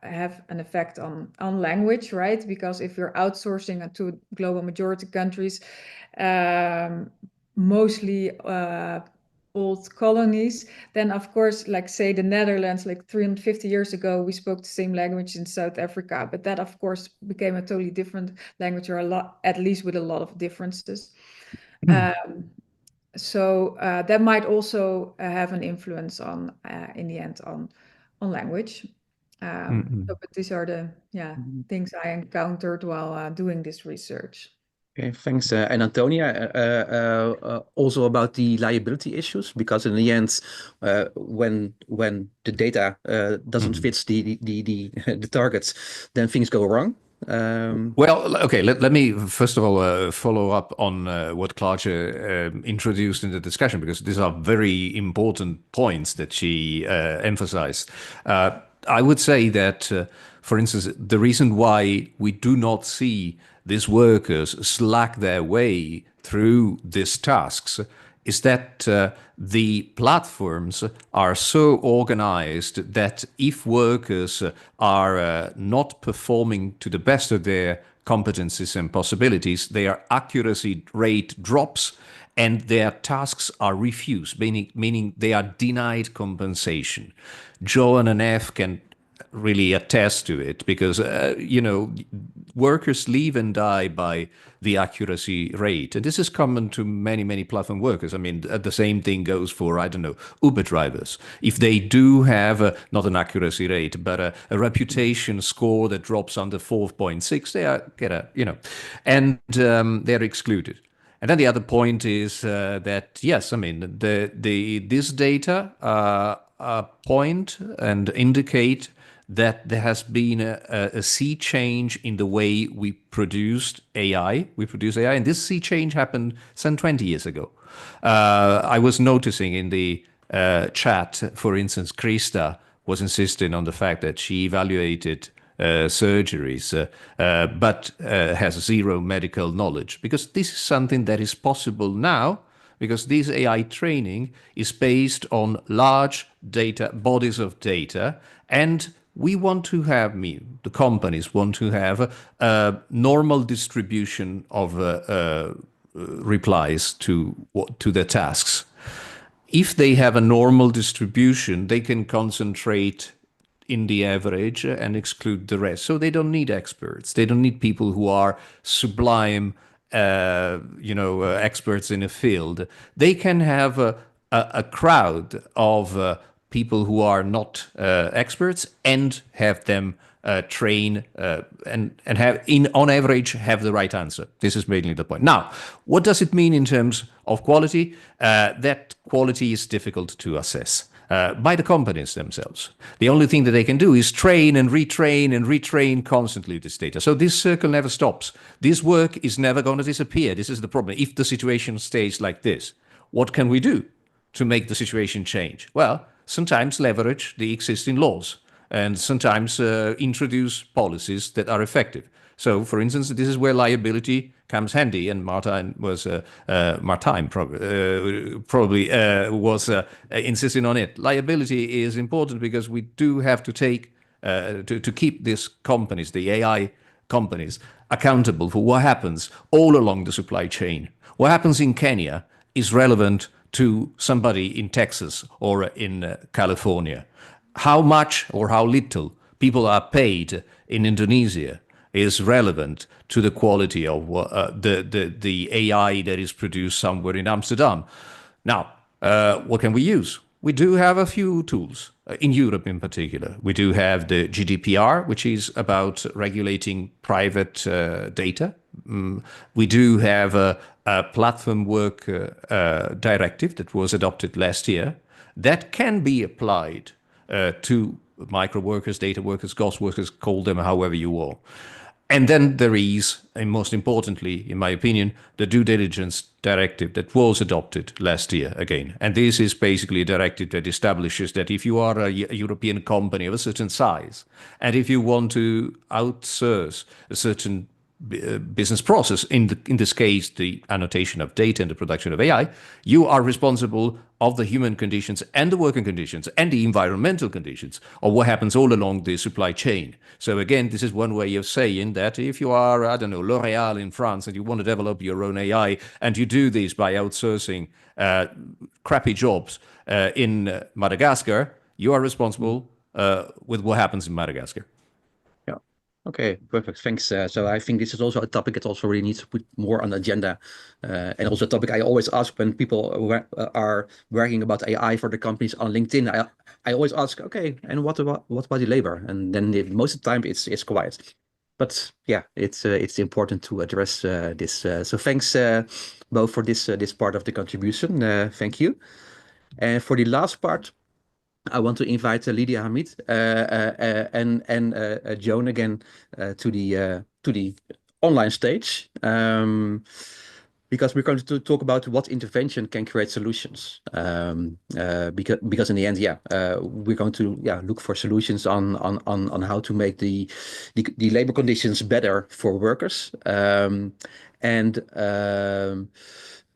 have an effect on language, right? Because if you're outsourcing to global majority countries, mostly old colonies, then of course, like say the Netherlands, like 350 years ago, we spoke the same language in South Africa, but that of course became a totally different language, or a lot, at least with a lot of differences. So that might also have an influence on, in the end, on language. So, but these are the things I encountered while doing this research. Okay, thanks. And Antonia, also about the liability issues, because in the end, when the data doesn't fit the targets, then things go wrong. Well, okay, let me first of all follow up on what Klaartje introduced in the discussion, because these are very important points that she emphasized. I would say that, for instance, the reason why we do not see these workers slack their way through these tasks is that the platforms are so organized that if workers are not performing to the best of their competencies and possibilities, their accuracy rate drops and their tasks are refused, meaning they are denied compensation. Joan and F can really attest to it, because you know, workers live and die by the accuracy rate, and this is common to many platform workers. I mean, the same thing goes for, I don't know, Uber drivers. If they do have not an accuracy rate but a reputation score that drops under 4.6, they get a, you know, and they're excluded. And then the other point is that, yes, I mean, this data point and indicate that there has been a sea change in the way we produced AI. We produce AI, and this sea change happened some 20 years ago. I was noticing in the chat, for instance, Krista was insisting on the fact that she evaluated surgeries, but has zero medical knowledge, because this is something that is possible now, because this AI training is based on large data, bodies of data, and we want to have, the companies want to have a normal distribution of replies to their tasks. If they have a normal distribution, they can concentrate in the average and exclude the rest. So they don't need experts. They don't need people who are sublime, experts in a field. They can have a crowd of people who are not experts and have them train and have, on average, have the right answer. This is mainly the point. Now, what does it mean in terms of quality? That quality is difficult to assess by the companies themselves. The only thing that they can do is train and retrain constantly this data. So this circle never stops. This work is never going to disappear. This is the problem. If the situation stays like this, what can we do to make the situation change? Well, sometimes leverage the existing laws and sometimes introduce policies that are effective. So, for instance, this is where liability comes handy, and Martijn probably was insisting on it. Liability is important because we do have to take to keep these companies, the AI companies, accountable for what happens all along the supply chain. What happens in Kenya is relevant to somebody in Texas or in California. How much or how little people are paid in Indonesia is relevant to the quality of the AI that is produced somewhere in Amsterdam. Now, what can we use? We do have a few tools, in Europe in particular. We do have the GDPR, which is about regulating private data. We do have a platform work directive that was adopted last year that can be applied to micro workers, data workers, ghost workers, call them however you will. And then there is, and most importantly, in my opinion, the due diligence directive that was adopted last year again. And this is basically a directive that establishes that if you are a European company of a certain size, and if you want to outsource a certain business process, in this case, the annotation of data and the production of AI, you are responsible of the human conditions and the working conditions and the environmental conditions of what happens all along the supply chain. So again, this is one way of saying that if you are, I don't know, L'Oréal in France and you want to develop your own AI and you do this by outsourcing crappy jobs in Madagascar, you are responsible with what happens in Madagascar. Okay, perfect. Thanks. So I think this is also a topic that also really needs to put more on the agenda, and also a topic I always ask when people are working about AI for the companies on LinkedIn. I always ask, okay, and what about the labor? And then most of the time it's quiet. But yeah, it's important to address this. So thanks both for this part of the contribution. Thank you. And for the last part, I want to invite Lydia Hamid and Joan again to the online stage, because we're going to talk about what intervention can create solutions. Because in the end, we're going to look for solutions on how to make the labor conditions better for workers.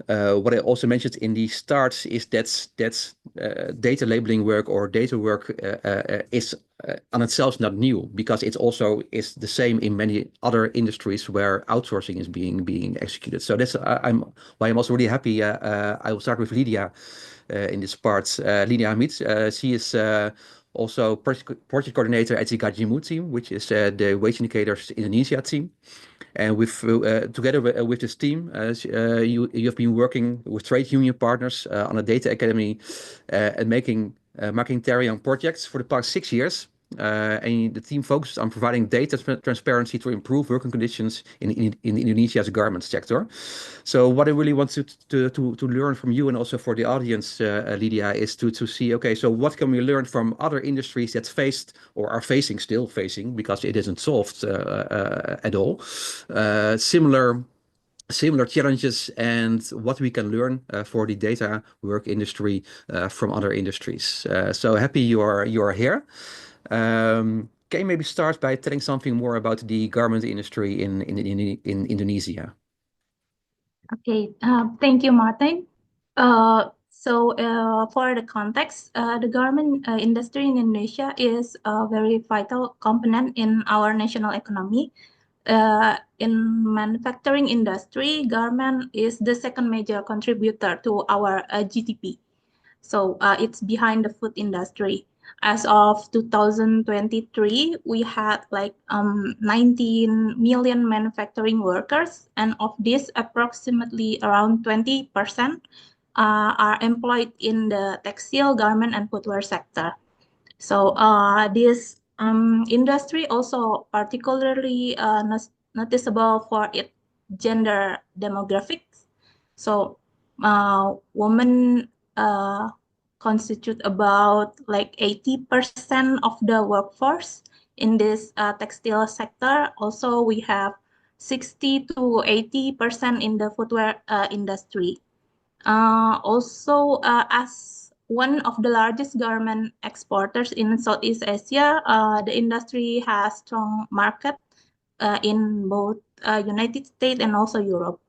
What I also mentioned in the start is that data labeling work or data work is on itself not new, because it also is the same in many other industries where outsourcing is being executed. So that's why I'm also really happy. I will start with Lydia in this part. Lydia Hamid, she is also project coordinator at the Gajimu team, which is the WageIndicator's Indonesia team. And with together with this team, you have been working with trade union partners on a data academy and making marketing projects for the past 6 years. And the team focused on providing data transparency to improve working conditions in Indonesia's garment sector. So what I really want to learn from you and also for the audience, Lydia, is to see, okay, so what can we learn from other industries that faced or are still facing, because it isn't solved at all, similar challenges, and what we can learn for the data work industry from other industries. So happy you are here. Can you maybe start by telling something more about the garment industry in Indonesia? Okay, thank you, Martin. For the context, the garment industry in Indonesia is a very vital component in our national economy. In manufacturing industry, garment is the second major contributor to our GDP. So it's behind the food industry. As of 2023, we had like 19 million manufacturing workers, and of this, approximately around 20% are employed in the textile, garment, and footwear sector. So this industry also particularly noticeable for its gender demographics. So women constitute about like 80% of the workforce in this textile sector. Also, we have 60 to 80% in the footwear industry. As one of the largest garment exporters in Southeast Asia, the industry has strong market in both United States and also Europe.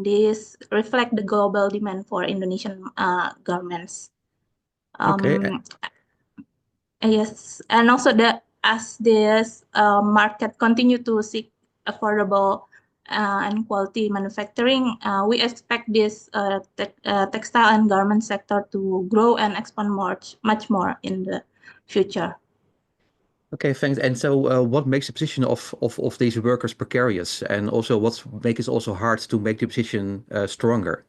This reflect the global demand for Indonesian garments. Yes, and also as this market continue to seek affordable and quality manufacturing, we expect this textile and garment sector to grow and expand much more in the future. Okay, thanks. And so, what makes the position of these workers precarious, and also what makes it also hard to make the position stronger?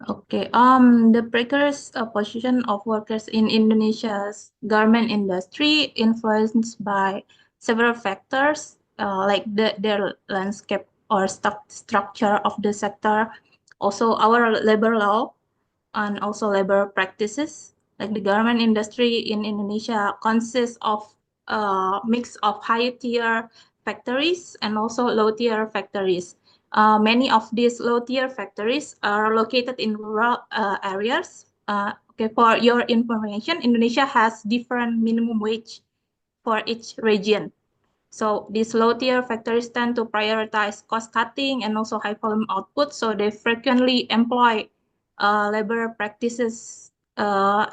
Okay, the precarious position of workers in Indonesia's garment industry influenced by several factors, like their landscape or structure of the sector, also our labor law, and also labor practices. Like the garment industry in Indonesia consists of a mix of high-tier factories and also low-tier factories. Many of these low-tier factories are located in rural areas. Okay, for your information, Indonesia has different minimum wage for each region. So these low-tier factories tend to prioritize cost cutting and also high volume output. So they frequently employ labor practices to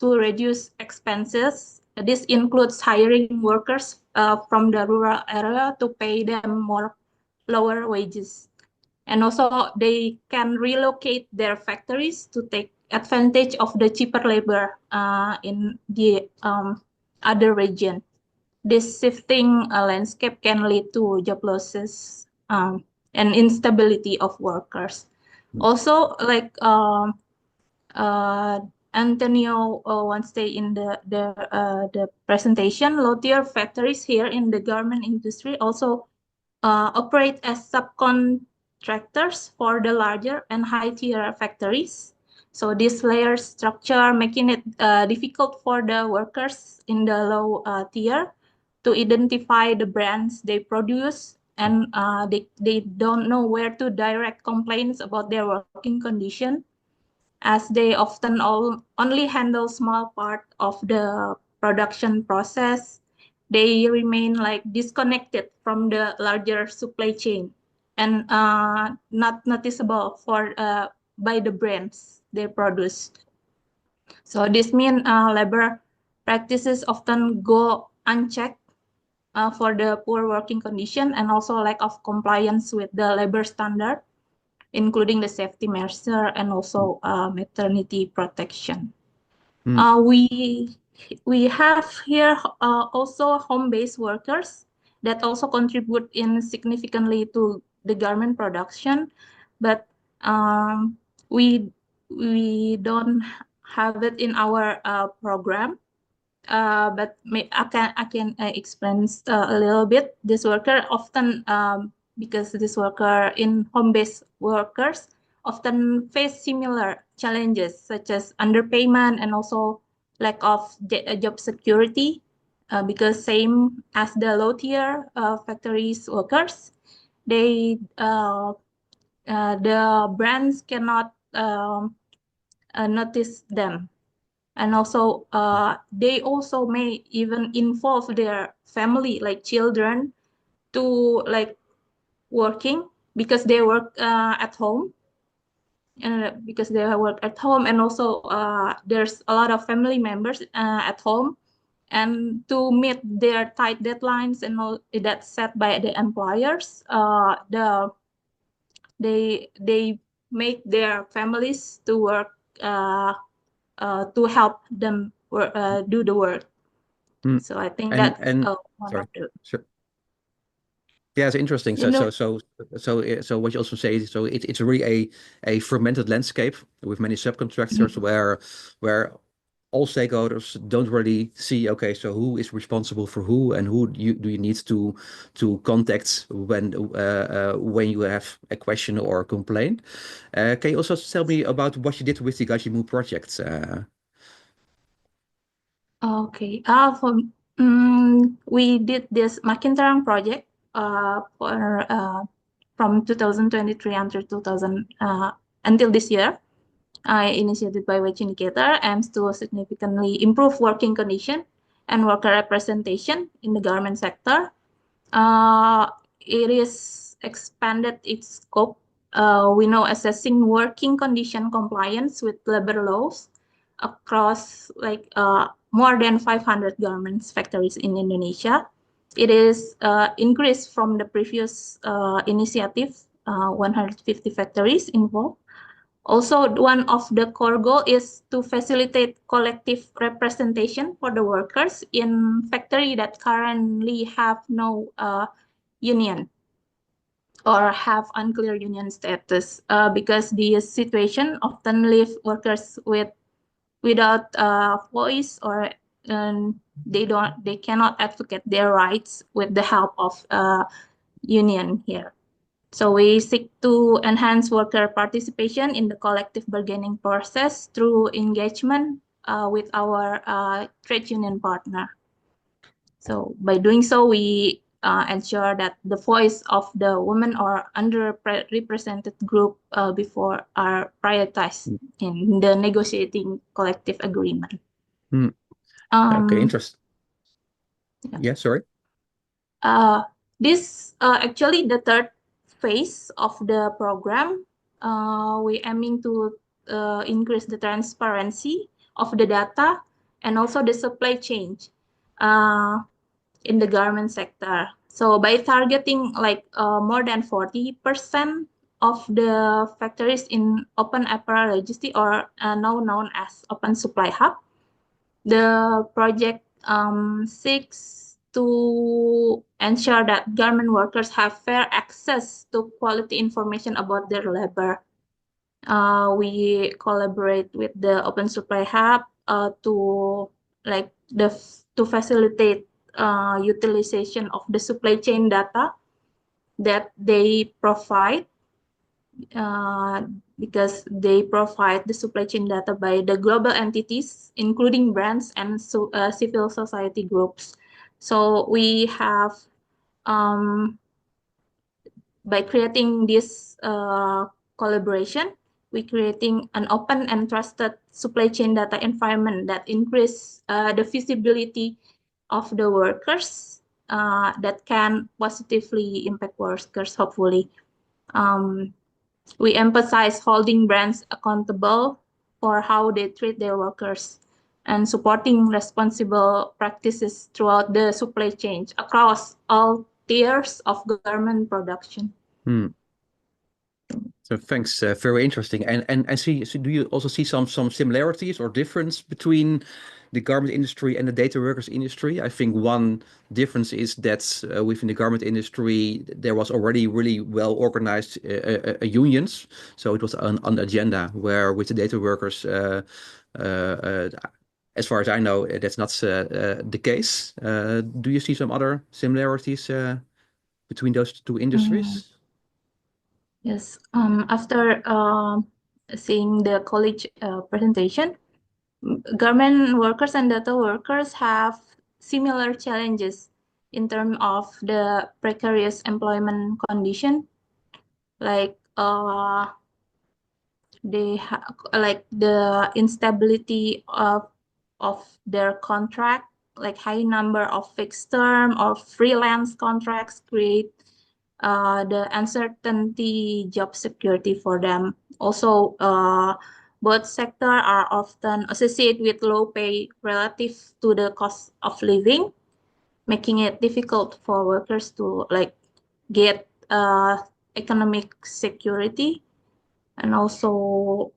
reduce expenses. This includes hiring workers from the rural area to pay them more lower wages. And also they can relocate their factories to take advantage of the cheaper labor in the other region. This shifting landscape can lead to job losses and instability of workers. Also, like Antonio once said in the presentation, low-tier factories here in the garment industry also operate as subcontractors for the larger and high-tier factories. So this layer structure making it difficult for the workers in the low tier to identify the brands they produce, and they don't know where to direct complaints about their working condition, as they often only handle small part of the production process. They remain like disconnected from the larger supply chain and not noticeable for by the brands they produce. So this means labor practices often go unchecked for the poor working condition and also lack of compliance with the labor standard, including the safety measure and also maternity protection. We have here also home-based workers that also contribute in significantly to the garment production, but we don't have it in our program. But I can explain a little bit. This worker often because this worker in home-based workers often face similar challenges such as underpayment and also lack of job security, because same as the low-tier factories workers, they the brands cannot notice them, and also they also may even involve their family, like children, to like working because they work at home, and because they work at home, and also there's a lot of family members at home, and to meet their tight deadlines and all that's set by the employers, they make their families to work to help them do the work. So I think that's one sorry. of the. Sure. Yeah, it's interesting. You know, So what you also say is, so it's really a fragmented landscape with many subcontractors where all stakeholders don't really see, okay, so who is responsible for who, and who do you need to contact when you have a question or a complaint. Can you also tell me about what you did with the Gajimu project? okay. We did this Makintarang project for from 2023 until this year. Initiated by WageIndicator, aims to significantly improve working condition and worker representation in the garment sector. It is expanded its scope. We know assessing working condition compliance with labor laws across like more than 500 garments factories in Indonesia. It is increased from the previous initiative, 150 factories involved. Also, one of the core goal is to facilitate collective representation for the workers in factory that currently have no union or have unclear union status, because the situation often leave workers without voice, or they cannot advocate their rights with the help of union here. So we seek to enhance worker participation in the collective bargaining process through engagement with our trade union partner. So by doing so, we ensure that the voice of the women or underrepresented group before are prioritized in the negotiating collective agreement. Okay, interesting. Yeah, sorry. This actually the third phase of the program. We aiming to increase the transparency of the data and also the supply chain in the garment sector. So by targeting like more than 40% of the factories in open apparel logistics, or now known as open supply hub, the project seeks to ensure that garment workers have fair access to quality information about their labor. We collaborate with the Open Supply Hub to facilitate utilization of the supply chain data that they provide, because they provide the supply chain data by the global entities, including brands and civil society groups. So we have, by creating this collaboration, we creating an open and trusted supply chain data environment that increase the visibility of the workers, that can positively impact workers, hopefully. We emphasize holding brands accountable for how they treat their workers and supporting responsible practices throughout the supply chain across all tiers of garment production. So thanks, very interesting. And so do you also see some similarities or difference between the garment industry and the data workers industry? I think one difference is that within the garment industry there was already really well organized unions, so it was on the agenda. Where with the data workers, as far as I know, that's not the case. Do you see some other similarities between those two industries? Yes, after seeing the college presentation, garment workers and data workers have similar challenges in terms of the precarious employment condition, like like the instability of their contract, like high number of fixed term or freelance contracts create the uncertainty job security for them. Also, both sectors are often associated with low pay relative to the cost of living, making it difficult for workers to like get economic security. And also,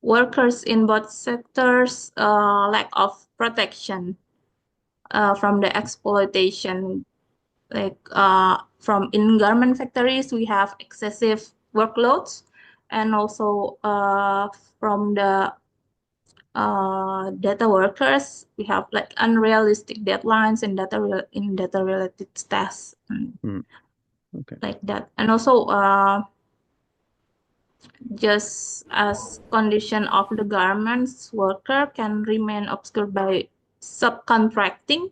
workers in both sectors lack of protection from the exploitation. Like from in garment factories, we have excessive workloads, and also from the data workers, we have like unrealistic deadlines and data related tasks, Okay. like that. And also just as condition of the garments worker can remain obscured by subcontracting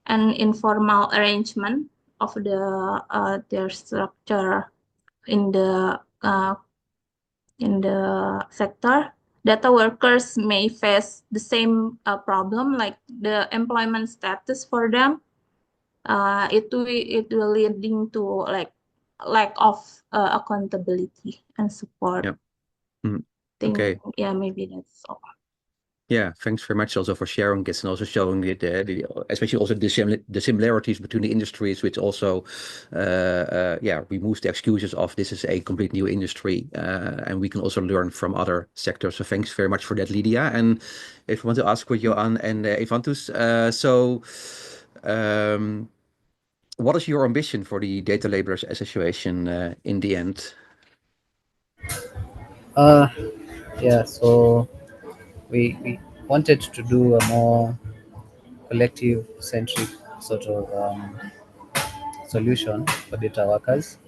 and informal arrangement of their structure in the sector. Data workers may face the same problem, like the employment status for them. It will leading to like lack of accountability and support. Yeah. Okay. Yeah, maybe that's all. Yeah, thanks very much also for sharing this and also showing it, especially also the similarities between the industries, which also, removes the excuses of this is a complete new industry, and we can also learn from other sectors. So thanks very much for that, Lydia. And if you want to ask with Johan and Evantus, what is your ambition for the Data Laborers Association in the end? Yeah, so we wanted to do a more collective centric sort of solution for data workers.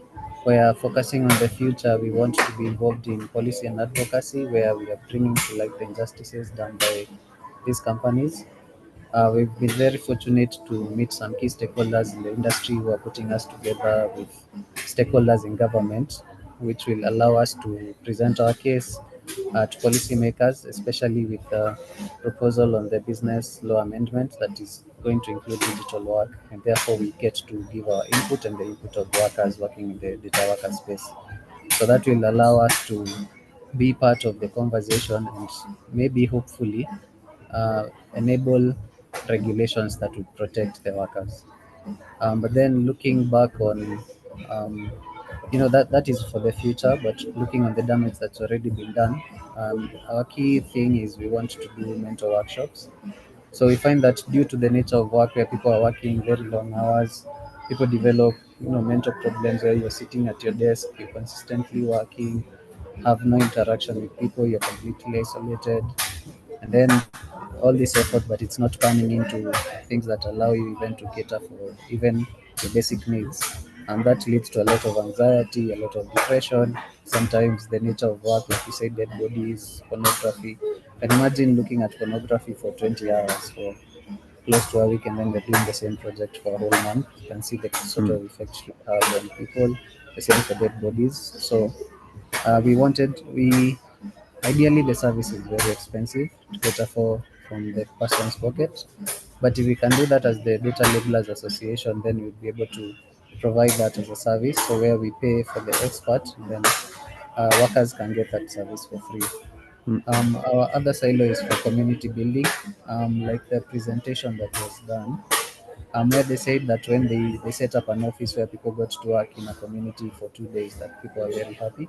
We are focusing on the future. We want to be involved in policy and advocacy, where we are bringing to light the injustices done by these companies. We've been very fortunate to meet some key stakeholders in the industry who are putting us together with stakeholders in government, which will allow us to present our case to policymakers, especially with the proposal on the business law amendment that is going to include digital work, and therefore we get to give our input and the input of workers working in the data worker space. So that will allow us to be part of the conversation and maybe hopefully enable regulations that would protect the workers. But then looking back on, um, that is for the future. But looking on the damage that's already been done, our key thing is we want to do mentor workshops. So we find that due to the nature of work, where people are working very long hours, people develop mental problems where you're sitting at your desk, you're consistently working, have no interaction with people, you're completely isolated, and then all this effort, but it's not turning into things that allow you even to cater for even the basic needs, and that leads to a lot of anxiety, a lot of depression. Sometimes the nature of work, like you said, dead bodies, pornography. And imagine looking at pornography for 20 hours for close to a week, and then they're doing the same project for a whole month. You can see the sort of effects it have on people. The same for dead bodies. So we ideally, the service is very expensive to cater for from the person's pocket. But if we can do that as the Data Labelers Association, then we'll be able to provide that as a service. So where we pay for the expert, then workers can get that service for free. Our other silo is for community building, like the presentation that was done, where they said that when they set up an office where people got to work in a community for 2 days, that people are very happy.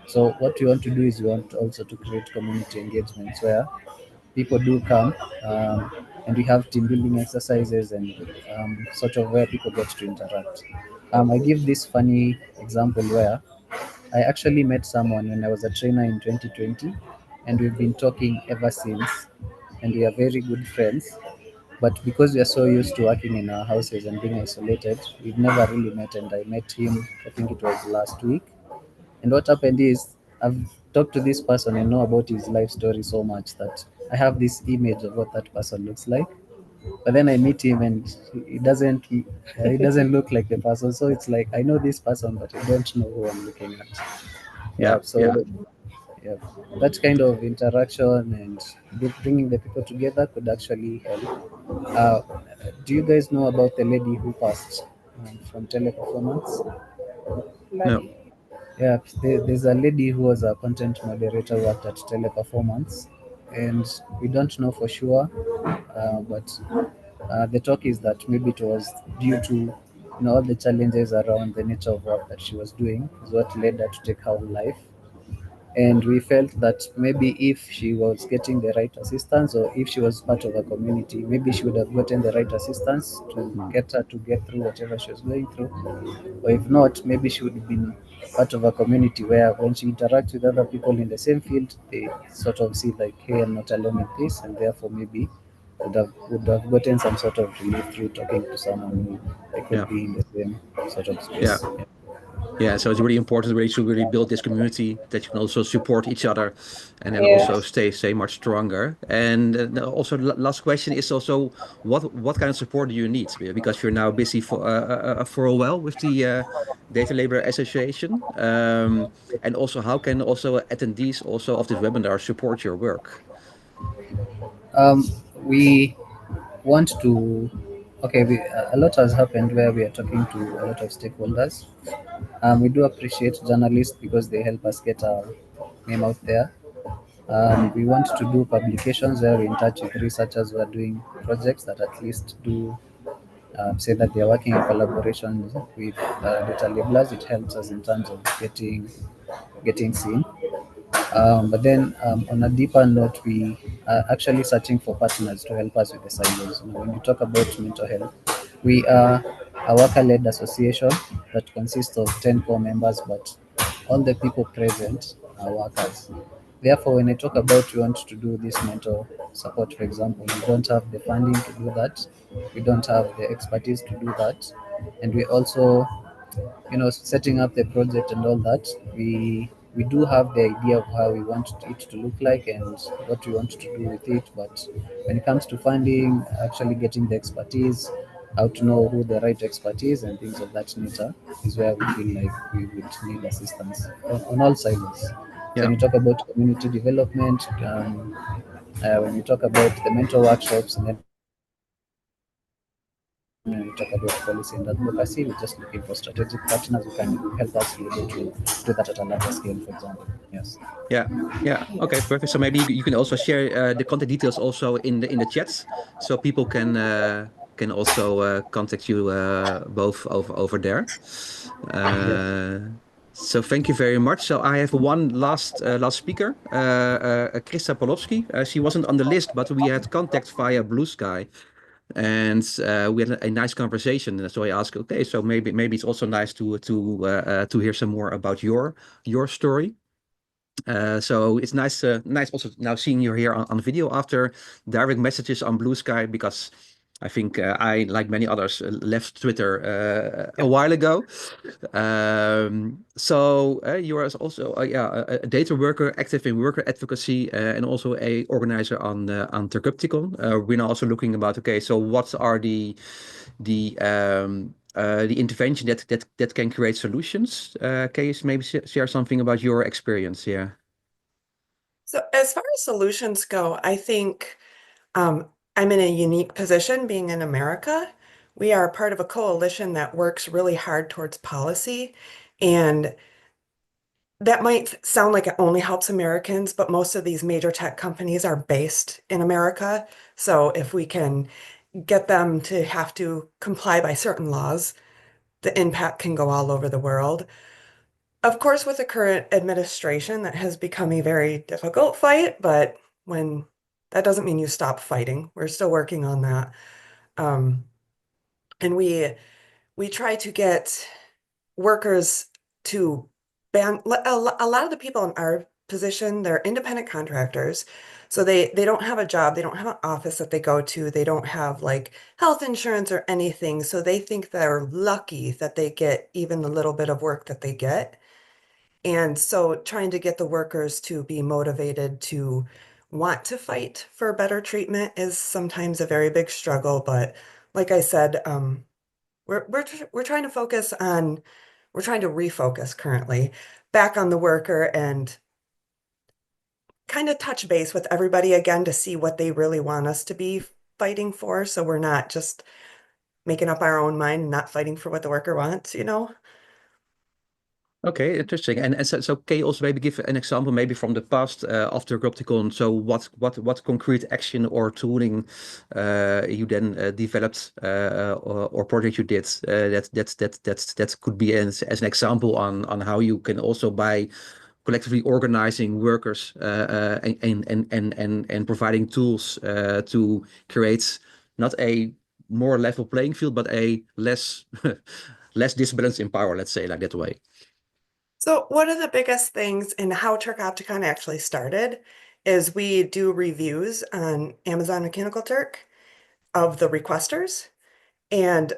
So what we want to do is we want also to create community engagements where people do come, and we have team building exercises and sort of where people get to interact. I give this funny example where I actually met someone when I was a trainer in 2020, and we've been talking ever since, and we are very good friends. But because we are so used to working in our houses and being isolated, we've never really met. And I met him, I think it was last week. And what happened is, I've talked to this person and know about his life story so much that I have this image of what that person looks like. But then I meet him and he doesn't look like the person. So it's like I know this person, but I don't know who I'm looking at. Yeah, Yeah. So yeah, that kind of interaction and bringing the people together could actually help. Uh, do you guys know about the lady who passed from Teleperformance? no, Yeah, there's a lady who was a content moderator, worked at Teleperformance, and we don't know for sure, but the talk is that maybe it was due to all the challenges around the nature of work that she was doing is what led her to take her own life. And we felt that maybe if she was getting the right assistance, or if she was part of a community, maybe she would have gotten the right assistance to get her to get through whatever she was going through. Or if not, maybe she would have been part of a community where when she interacts with other people in the same field, they sort of see like, hey, I'm not alone in this, and therefore maybe would have gotten some sort of relief through talking to someone who they could yeah, be in the same sort of yeah. space. Yeah, so it's really important really to really build this community that you can also support each other and then Yeah. also stay much stronger. And also last question is also what kind of support do you need? Because you're now busy for a while with the Data Labor Association. And also how can also attendees also of this webinar support your work? We want to okay a lot has happened where we are talking to a lot of stakeholders. We do appreciate journalists because they help us get our name out there. We want to do publications where we're in touch with researchers who are doing projects that at least do say that they're working in collaboration with data labelers. It helps us in terms of getting seen. But then on a deeper note, we are actually searching for partners to help us with the silos. When you talk about mental health, we are a worker-led association that consists of 10 core members, but all the people present are workers. Therefore, when I talk about we want to do this mental support, for example, we don't have the funding to do that. We don't have the expertise to do that. And we also, setting up the project and all that, we do have the idea of how we want it to look like and what we want to do with it. But when it comes to funding, actually getting the expertise, how to know who the right expertise and things of that nature is where we feel like we would need assistance on all sides. So Yeah. when you talk about community development, when you talk about the mental workshops, and then when we talk about policy and advocacy, we're just looking for strategic partners who can help us be able to do that at a larger scale, for example. Yes. Yeah, yeah. Okay, perfect. So maybe you can also share the contact details also in the chats, so people can also contact you both over there. So thank you very much. So I have one last speaker, Krista Polowski. She wasn't on the list, but we had contact via Blue Sky, and we had a nice conversation. And so I asked, okay, so maybe it's also nice to hear some more about your story. So it's nice also now seeing you here on video after direct messages on Blue Sky, because I think I, like many others, left Twitter a while ago. So you are also a data worker, active in worker advocacy, and also a organizer on Tercupticon. We're now also looking about, okay, so what are the intervention that can create solutions. Can you maybe share something about your experience? Yeah. So as far as solutions go, I think I'm in a unique position being in America. We are part of a coalition that works really hard towards policy, and that might sound like it only helps Americans, but most of these major tech companies are based in America. So if we can get them to have to comply by certain laws, the impact can go all over the world. Of course, with the current administration, that has become a very difficult fight, but when that doesn't mean you stop fighting. We're still working on that. And we try to get workers to ban a lot of the people in our position, they're independent contractors. So they don't have a job, they don't have an office that they go to, they don't have like health insurance or anything. So they think they're lucky that they get even the little bit of work that they get. And so trying to get the workers to be motivated to want to fight for better treatment is sometimes a very big struggle. But like I said, we're trying to we're trying to refocus currently back on the worker and kind of touch base with everybody again to see what they really want us to be fighting for. So we're not just making up our own mind and not fighting for what the worker wants. Okay, interesting. And so can you also maybe give an example, maybe from the past after Gropticon? So what concrete action or tooling you then developed or project you did that could be as an example on how you can also by collectively organizing workers and providing tools to create not a more level playing field, but a less less disbalance in power, let's say like that way. So one of the biggest things in how Turkopticon actually started is we do reviews on Amazon Mechanical Turk of the requesters. And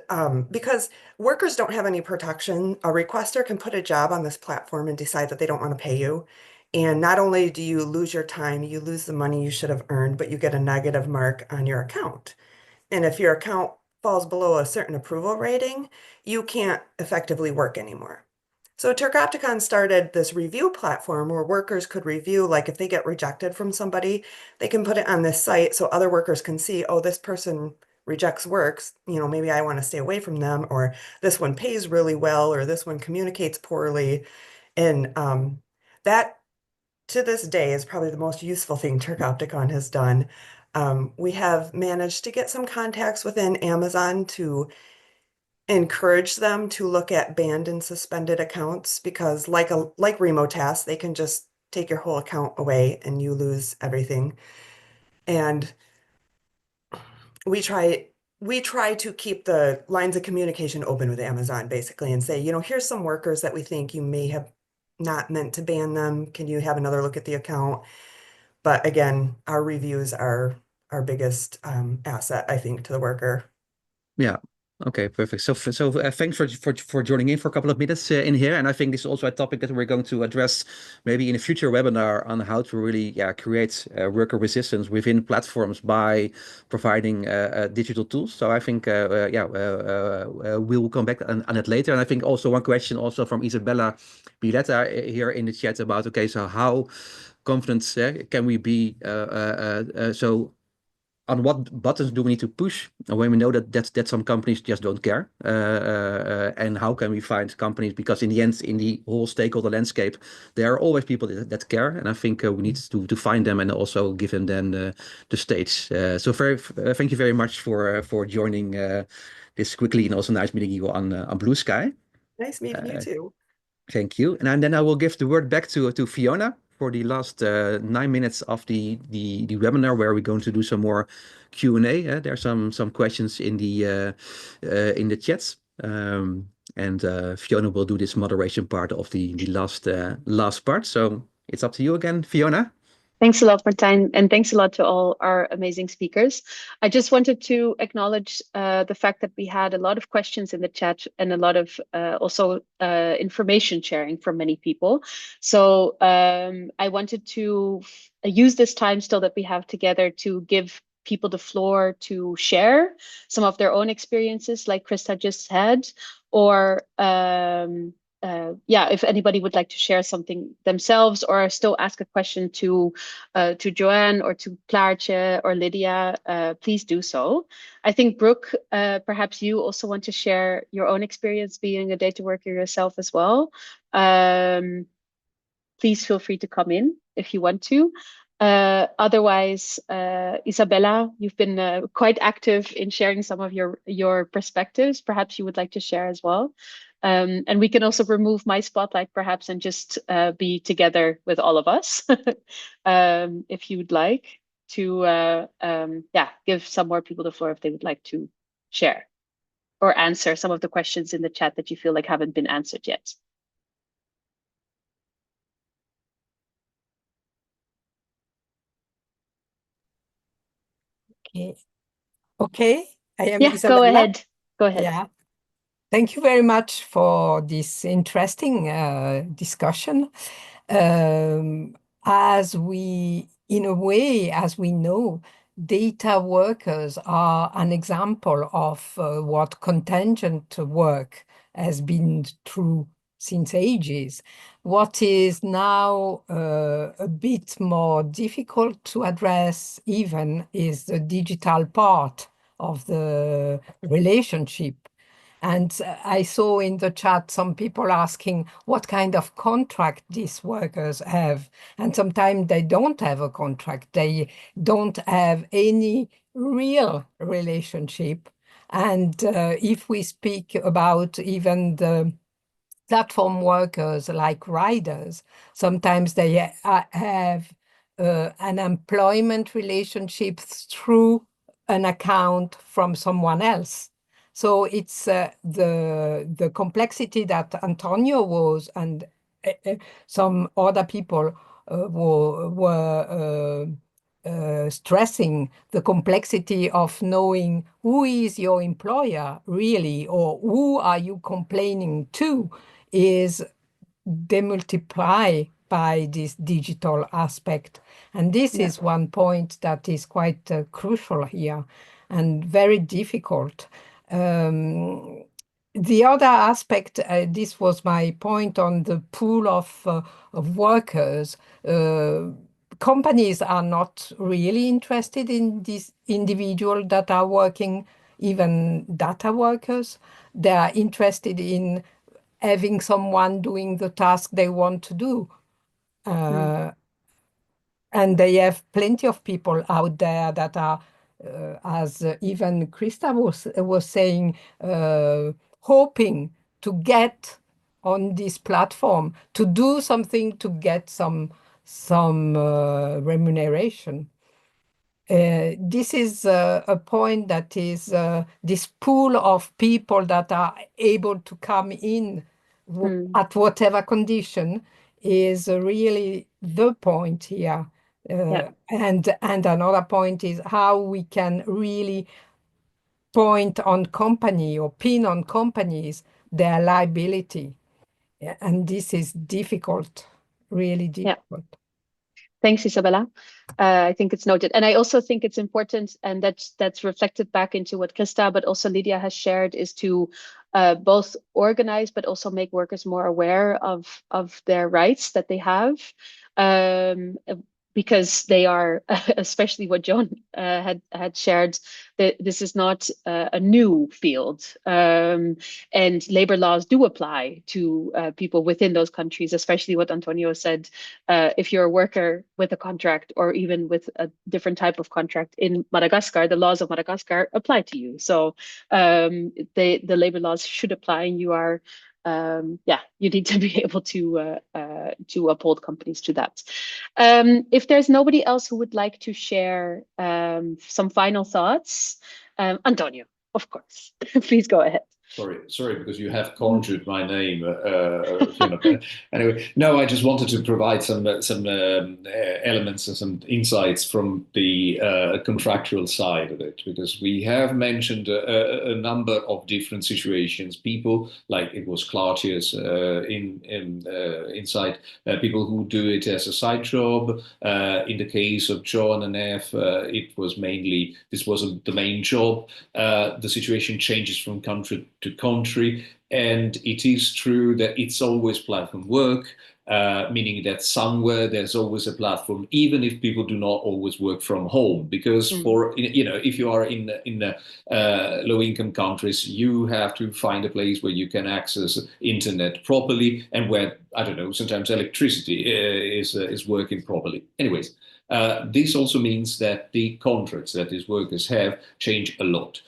because workers don't have any protection, a requester can put a job on this platform and decide that they don't want to pay you. And not only do you lose your time, you lose the money you should have earned, but you get a negative mark on your account. And if your account falls below a certain approval rating, you can't effectively work anymore. So Turkopticon started this review platform where workers could review, like if they get rejected from somebody, they can put it on this site so other workers can see, oh, this person rejects works, maybe I want to stay away from them, or this one pays really well, or this one communicates poorly. And that to this day is probably the most useful thing Turkopticon has done. We have managed to get some contacts within Amazon to encourage them to look at banned and suspended accounts, because like remote tasks, they can just take your whole account away and you lose everything. And we try to keep the lines of communication open with Amazon, basically, and say, here's some workers that we think you may have not meant to ban them. Can you have another look at the account? But again, our reviews are our biggest asset, I think, to the worker. Yeah. Okay, perfect. So thanks for joining in for a couple of minutes in here. And I think this is also a topic that we're going to address maybe in a future webinar on how to really create worker resistance within platforms by providing digital tools. So I think we will come back on it later. And I think also one question also from Isabella Biletta here in the chat about, okay, so how confident can we be? So on what buttons do we need to push when we know that some companies just don't care? And how can we find companies? Because in the end, in the whole stakeholder landscape, there are always people that care. And I think we need to find them and also give them then the stage. So thank you very much for joining this quickly, and also nice meeting you on Blue Sky. Nice meeting you too. Thank you. And then I will give the word back to Fiona for the last 9 minutes of the webinar, where we're going to do some more Q&A. There are some questions in the chats. And Fiona will do this moderation part of the last part. So it's up to you again, Fiona. Thanks a lot, Martijn, and thanks a lot to all our amazing speakers. I just wanted to acknowledge the fact that we had a lot of questions in the chat and a lot of also information sharing from many people. So I wanted to use this time still that we have together to give people the floor to share some of their own experiences, like Krista just had, or if anybody would like to share something themselves or still ask a question to Joanne or to Klaartje or Lydia, please do so. I think, Brooke, perhaps you also want to share your own experience being a data worker yourself as well. Please feel free to come in if you want to. Otherwise, Isabella, you've been quite active in sharing some of your perspectives. Perhaps you would like to share as well. And we can also remove my spotlight perhaps and just be together with all of us if you would like to give some more people the floor if they would like to share or answer some of the questions in the chat that you feel like haven't been answered yet. Okay. I am Go Isabella. ahead. Yeah. Thank you very much for this interesting discussion. As we know, data workers are an example of what contingent work has been through since ages. What is now a bit more difficult to address even is the digital part of the relationship. And I saw in the chat some people asking what kind of contract these workers have. And sometimes they don't have a contract. They don't have any real relationship. And if we speak about even the platform workers like riders, sometimes they have an employment relationship through an account from someone else. So it's the complexity that Antonio was and some other people were stressing, the complexity of knowing who is your employer really, or who are you complaining to, is demultiply by this digital aspect. And this is one point that is quite crucial here and very difficult. The other aspect, this was my point on the pool of workers. Companies are not really interested in these individuals that are working, even data workers. They are interested in having someone doing the task they want to do. and they have plenty of people out there that are, as even Krista was saying, hoping to get on this platform, to do something to get some remuneration. This is a point that is this pool of people that are able to come in at whatever condition is really the point here. And another point is how we can really point on company or pin on companies their liability. And this is difficult, really difficult. Thanks, Isabella. I think it's noted. And I also think it's important, and that's reflected back into what Krista, but also Lydia has shared, is to both organize, but also make workers more aware of their rights that they have. Because they are, especially what John had shared, that this is not a new field, and labor laws do apply to people within those countries, especially what Antonio said. If you're a worker with a contract, or even with a different type of contract in Madagascar, the laws of Madagascar apply to you. So the labor laws should apply, and you are you need to be able to uphold companies to that. If there's nobody else who would like to share some final thoughts, Antonio, of course, please go ahead. Sorry, because you have conjured my name. Anyway, no, I just wanted to provide some elements and some insights from the contractual side of it, because we have mentioned a number of different situations. People, like it was Claudius inside, people who do it as a side job. In the case of John and F, it was mainly, this wasn't the main job. The situation changes from country to country, and it is true that it's always platform work, meaning that somewhere there's always a platform, even if people do not always work from home. Because for if you are in low-income countries, you have to find a place where you can access internet properly, and where, I don't know, sometimes electricity is working properly. Anyways. This also means that the contracts that these workers have change a lot.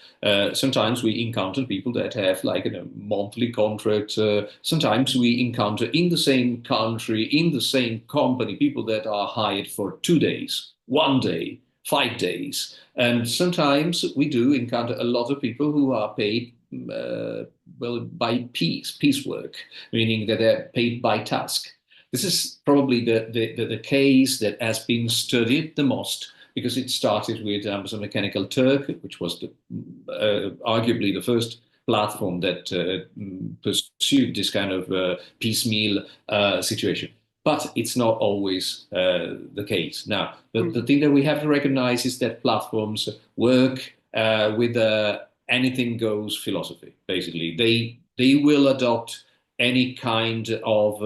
Sometimes we encounter people that have like a monthly contract. Sometimes we encounter in the same country, in the same company, people that are hired for 2 days, 1 day, 5 days. And sometimes we do encounter a lot of people who are paid by piecework, meaning that they're paid by task. This is probably the case that has been studied the most, because it started with Amazon Mechanical Turk, which was arguably the first platform that pursued this kind of piecemeal situation. But it's not always the case. Now, the thing that we have to recognize is that platforms work with anything goes philosophy. Basically, they will adopt any kind of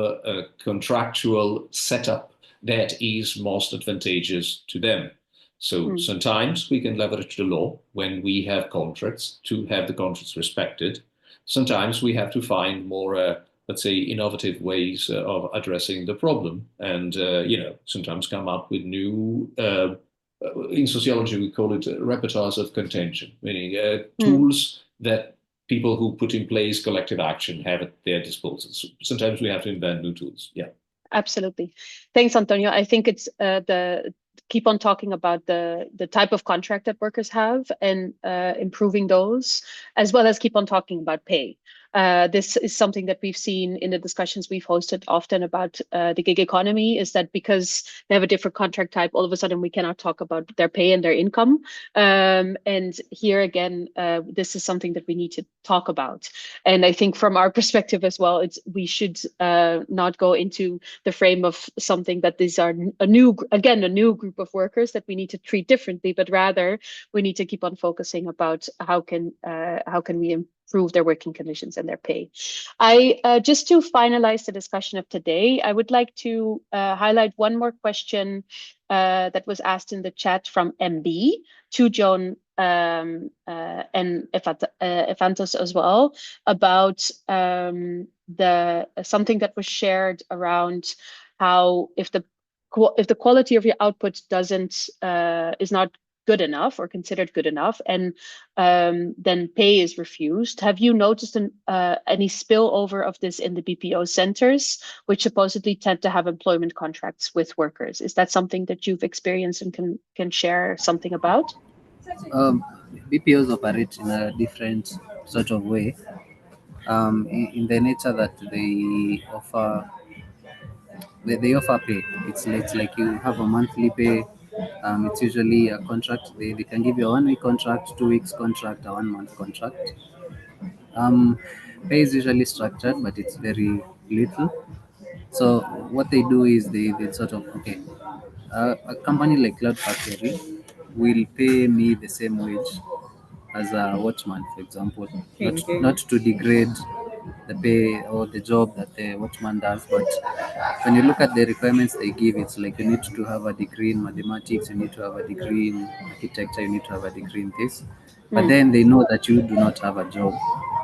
contractual setup that is most advantageous to them. So sometimes we can leverage the law when we have contracts to have the contracts respected. Sometimes we have to find more, let's say, innovative ways of addressing the problem, and sometimes come up with new. In sociology, we call it repertoires of contention, meaning tools that people who put in place collective action have at their disposal. So sometimes we have to invent new tools. Yeah, absolutely. Thanks, Antonio. I think it's keep on talking about the type of contract that workers have, and improving those, as well as keep on talking about pay. This is something that we've seen in the discussions we've hosted often about the gig economy, is that because they have a different contract type, all of a sudden we cannot talk about their pay and their income. And here again, this is something that we need to talk about. And I think from our perspective as well, we should not go into the frame of something that these are a new group of workers that we need to treat differently, but rather we need to keep on focusing about how can we improve their working conditions and their pay. Just to finalize the discussion of today, I would like to highlight one more question that was asked in the chat from MB to Joan and Ephantos as well, about something that was shared around how, if the if the quality of your output doesn't is not good enough or considered good enough, and then pay is refused. Have you noticed any spillover of this in the BPO centers, which supposedly tend to have employment contracts with workers? Is that something that you've experienced and can share something about? BPOs operate in a different sort of way, in the nature that they offer pay. It's like you have a monthly pay. It's usually a contract. They can give you a 1 week contract, 2 weeks contract, a 1 month contract. Pay is usually structured, but it's very little. So what they do is they sort of, okay, a company like Cloud Factory will pay me the same wage as a watchman, for example, not to degrade the pay or the job that the watchman does, but when you look at the requirements they give, it's like you need to have a degree in mathematics, you need to have a degree in architecture, you need to have a degree in this. But then they know that you do not have a job,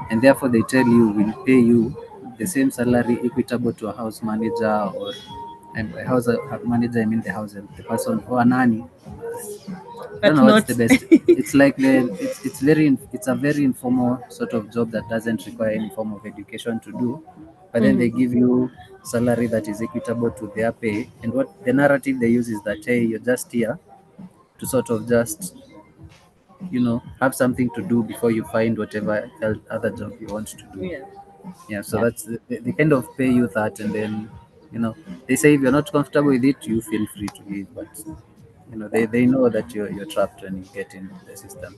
and therefore they tell you we'll pay you the same salary equitable to a house manager, or and by house manager I mean the person, or a nanny. I don't know what's the best. It's like it's a very informal sort of job that doesn't require any form of education to do, but then they give you salary that is equitable to their pay. And what the narrative they use is that, hey, you're just here to sort of just have something to do before you find whatever other job you want to do. Yeah, so that's they kind of pay you that, and then they say if you're not comfortable with it, you feel free to leave, but they know that you're trapped when you get in the system.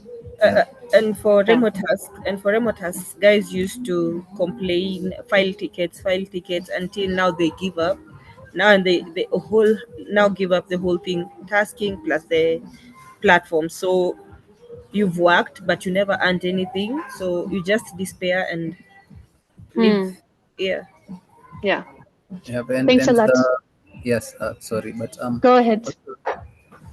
And for remote tasks, guys used to complain, file tickets until now they give up. Now and they whole now give up the whole thing, tasking plus the platform. So you've worked, but you never earned anything. So you just despair and leave. Yeah. Yeah. Yeah, Thanks a lot. yes, sorry, but Go ahead.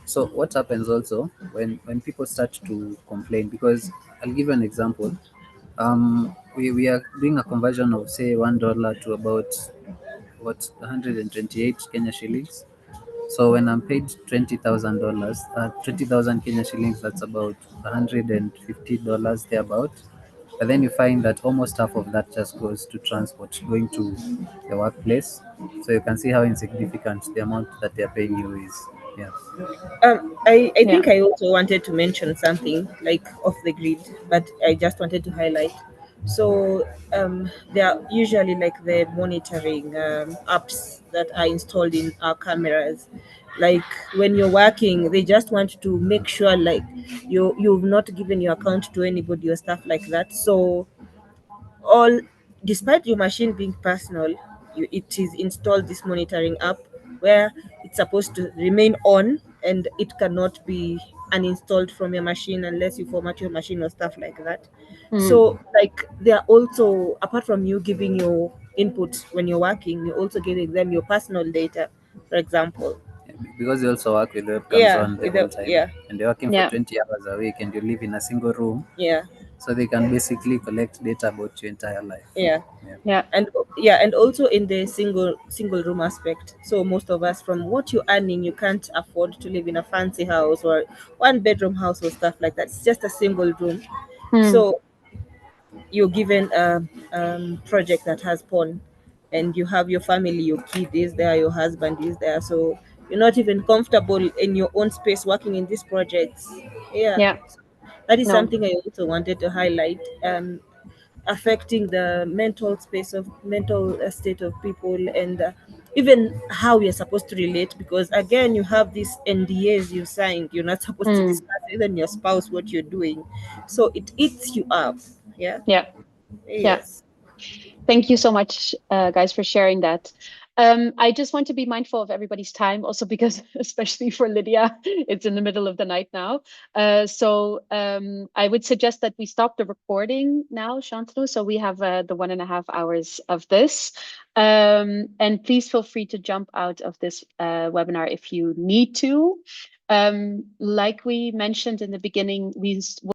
so what happens also when people start to complain, because I'll give you an example. We are doing a conversion of say $1 to about 128 Kenya shillings. So when I'm paid $20,000, 20,000 Kenya shillings, that's about $150 thereabout. But then you find that almost half of that just goes to transport, going to the workplace. So you can see how insignificant the amount that they're paying you is. Yeah. I think I also wanted to mention something like off the grid, but I just wanted to highlight. So there are usually like the monitoring apps that are installed in our cameras. Like when you're working, they just want to make sure like you've not given your account to anybody or stuff like that. So all despite your machine being personal, it is installed this monitoring app where it's supposed to remain on and it cannot be uninstalled from your machine unless you format your machine or stuff like that. So like they are also, apart from you giving your input when you're working, you're also giving them your personal data, for example. Because you also work with webcams on the whole time, Yeah. and you're working for 20 hours a week, and you live in a single room, Yeah. so they can basically collect data about your entire life. Yeah. Yeah. And also in the single room aspect. So most of us, from what you're earning, you can't afford to live in a fancy house or one bedroom house or stuff like that. It's just a single room. So you're given a project that has porn, and you have your family, your kid is there, your husband is there, so you're not even comfortable in your own space working in these projects. Yeah. Yeah. That is No. something I also wanted to highlight, affecting the mental state of people, and even how we are supposed to relate, because again you have these NDAs you signed, you're not supposed to discuss even your spouse what you're doing, so it eats you up. Yeah. Yeah. Yes. Thank you so much, guys, for sharing that. I just want to be mindful of everybody's time, also because, especially for Lydia, it's in the middle of the night now. So I would suggest that we stop the recording now, Shantanu. So we have the 1.5 hours of this. And please feel free to jump out of this webinar if you need to. Like we mentioned in the beginning, we